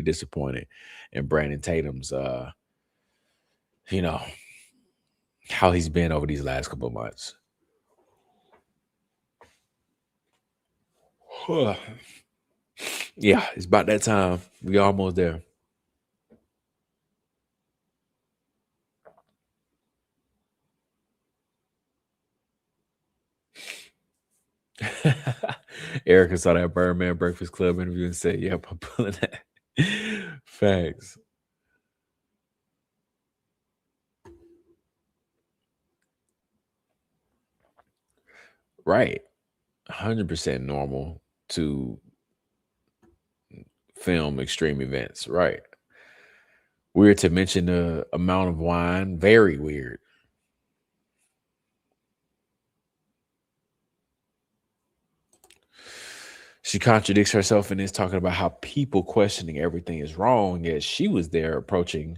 disappointed in Brandon Tatum's how he's been over these last couple of months. Yeah, it's about that time. We almost there. Erica saw that Birdman Breakfast Club interview and said, "Yep, I'm pulling that." Facts. Right. 100% normal to film extreme events. Right. Weird to mention the amount of wine. Very weird. She contradicts herself in this, talking about how people questioning everything is wrong, yet she was there appreciating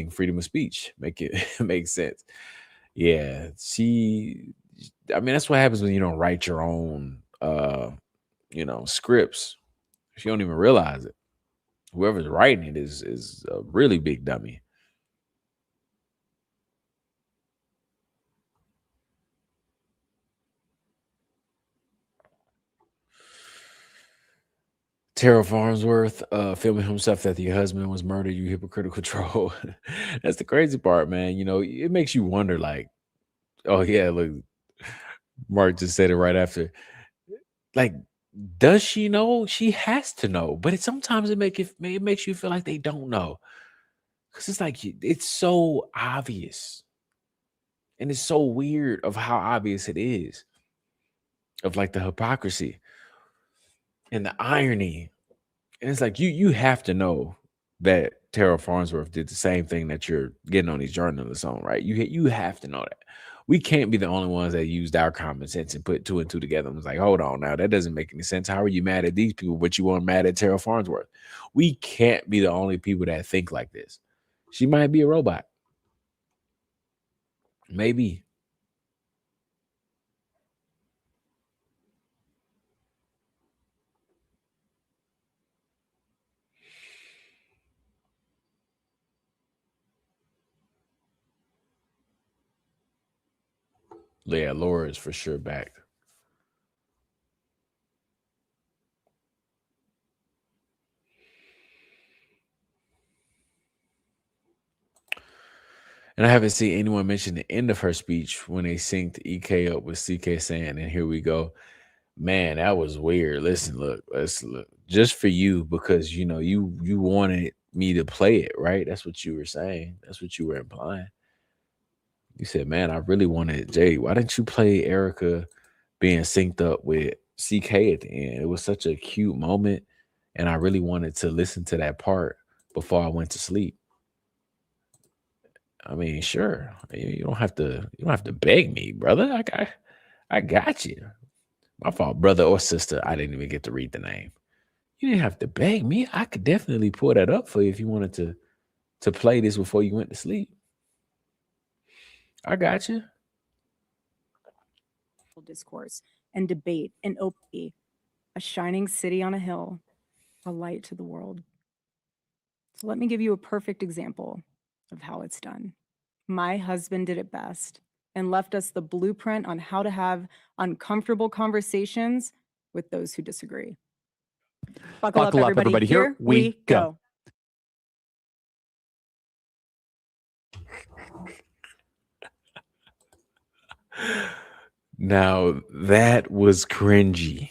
freedom of speech. Make it make sense. Yeah, that's what happens when you don't write your own scripts. You don't even realize it. Whoever's writing it is a really big dummy. Tara Farnsworth filming himself that your husband was murdered, you hypocritical troll. That's the crazy part, man. It makes you wonder, like, oh yeah, look, Mark just said it right after. Like, does she know? She has to know, but sometimes it makes you feel like they don't know, because it's like it's so obvious, and it's so weird of how obvious it is, of like the hypocrisy and the irony. And it's like you have to know that Tara Farnsworth did the same thing that you're getting on these journalists on, right? You have to know that. We can't be the only ones that used our common sense and put two and two together and was like, hold on now, that doesn't make any sense. How are you mad at these people, but you weren't mad at Tara Farnsworth? We can't be the only people that think like this. She might be a robot. Maybe. Yeah, Laura is for sure back. And I haven't seen anyone mention the end of her speech when they synced EK up with CK saying, and here we go. Man, that was weird. Listen, let's look. Just for you, because you wanted me to play it, right? That's what you were saying. That's what you were implying. You said, man, I really wanted Jay. Why didn't you play Erica being synced up with CK at the end? It was such a cute moment, and I really wanted to listen to that part before I went to sleep. I mean, sure. You don't have to beg me, brother. I got you. My fault, brother or sister. I didn't even get to read the name. You didn't have to beg me. I could definitely pull that up for you if you wanted to play this before you went to sleep. I got you. Discourse and debate and openly, a shining city on a hill, a light to the world. So let me give you a perfect example of how it's done. My husband did it best and left us the blueprint on how to have uncomfortable conversations with those who disagree. Buckle up, everybody. Here we go. Now, that was cringy.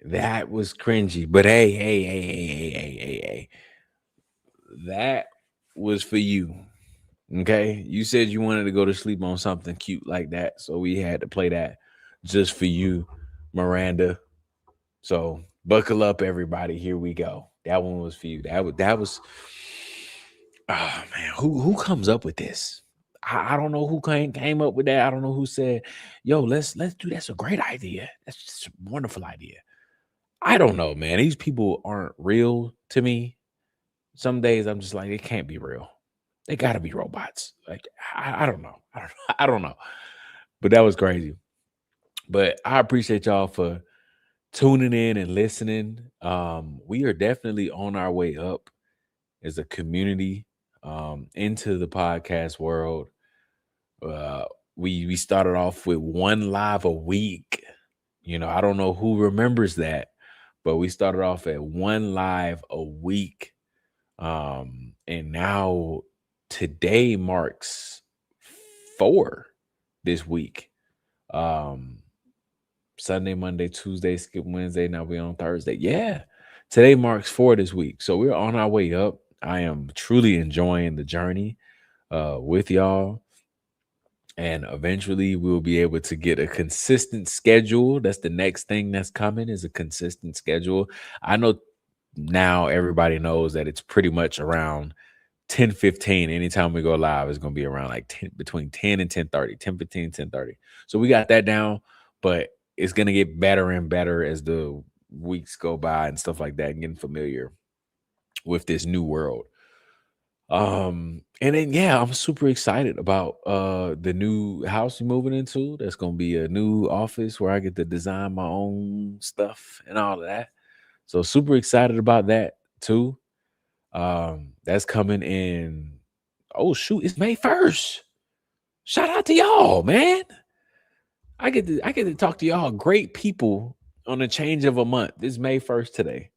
That was cringy. But hey. That was for you. Okay? You said you wanted to go to sleep on something cute like that, so we had to play that just for you, Miranda. So buckle up, everybody. Here we go. That one was for you. That was oh man, who comes up with this? I don't know who came up with that. I don't know who said, yo, let's do that's a great idea. That's just a wonderful idea. I don't know, man. These people aren't real to me. Some days I'm just like, it can't be real. They gotta be robots. Like, I don't know. I don't know. But that was crazy. But I appreciate y'all for tuning in and listening. We are definitely on our way up as a community into the podcast world. We started off with 1 live a week. You know, I don't know who remembers that, but we started off at 1 live a week. And now today marks 4 this week. Sunday, Monday, Tuesday, skip Wednesday. Now we're on Thursday. Yeah. Today marks 4 this week. So we're on our way up. I am truly enjoying the journey with y'all. And eventually we'll be able to get a consistent schedule. That's the next thing that's coming, is a consistent schedule. I know now everybody knows that it's pretty much around 10:15. Anytime we go live, it's going to be around like 10, between 10 and 10:30, 10:15, 10:30. So we got that down, but it's going to get better and better as the weeks go by and stuff like that, and getting familiar with this new world. And then yeah, I'm super excited about the new house we're moving into. That's gonna be a new office where I get to design my own stuff and all of that. So super excited about that too. That's coming in. Oh shoot, it's May 1st. Shout out to y'all, man. I get to talk to y'all, great people, on a change of a month. It's May 1st today.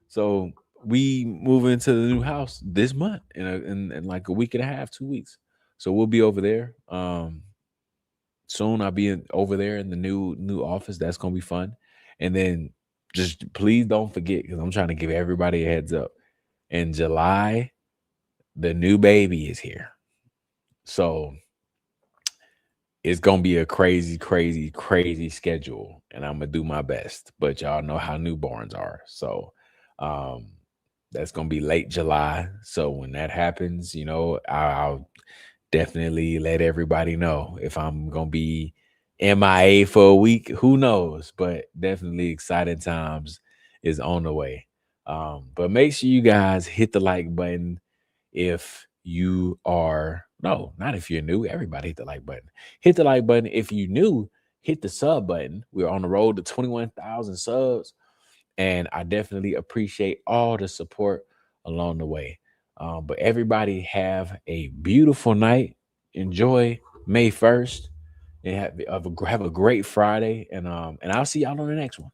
So we move into the new house this month in like a week and a half, 2 weeks. So we'll be over there. Soon I'll be over there in the new office. That's gonna be fun. And then just please don't forget, because I'm trying to give everybody a heads up. In July, the new baby is here. So it's gonna be a crazy, crazy, crazy schedule, and I'm gonna do my best. But y'all know how newborns are. So that's gonna be late July. So when that happens, you know, I'll definitely let everybody know. If I'm gonna be MIA for a week, who knows? But definitely exciting times is on the way. But make sure you guys hit the like button if you are not if you're new. Everybody hit the like button. Hit the like button. If you new, hit the sub button. We're on the road to 21,000 subs. And I definitely appreciate all the support along the way. But everybody have a beautiful night. Enjoy May 1st. And have a great Friday. And I'll see y'all on the next one.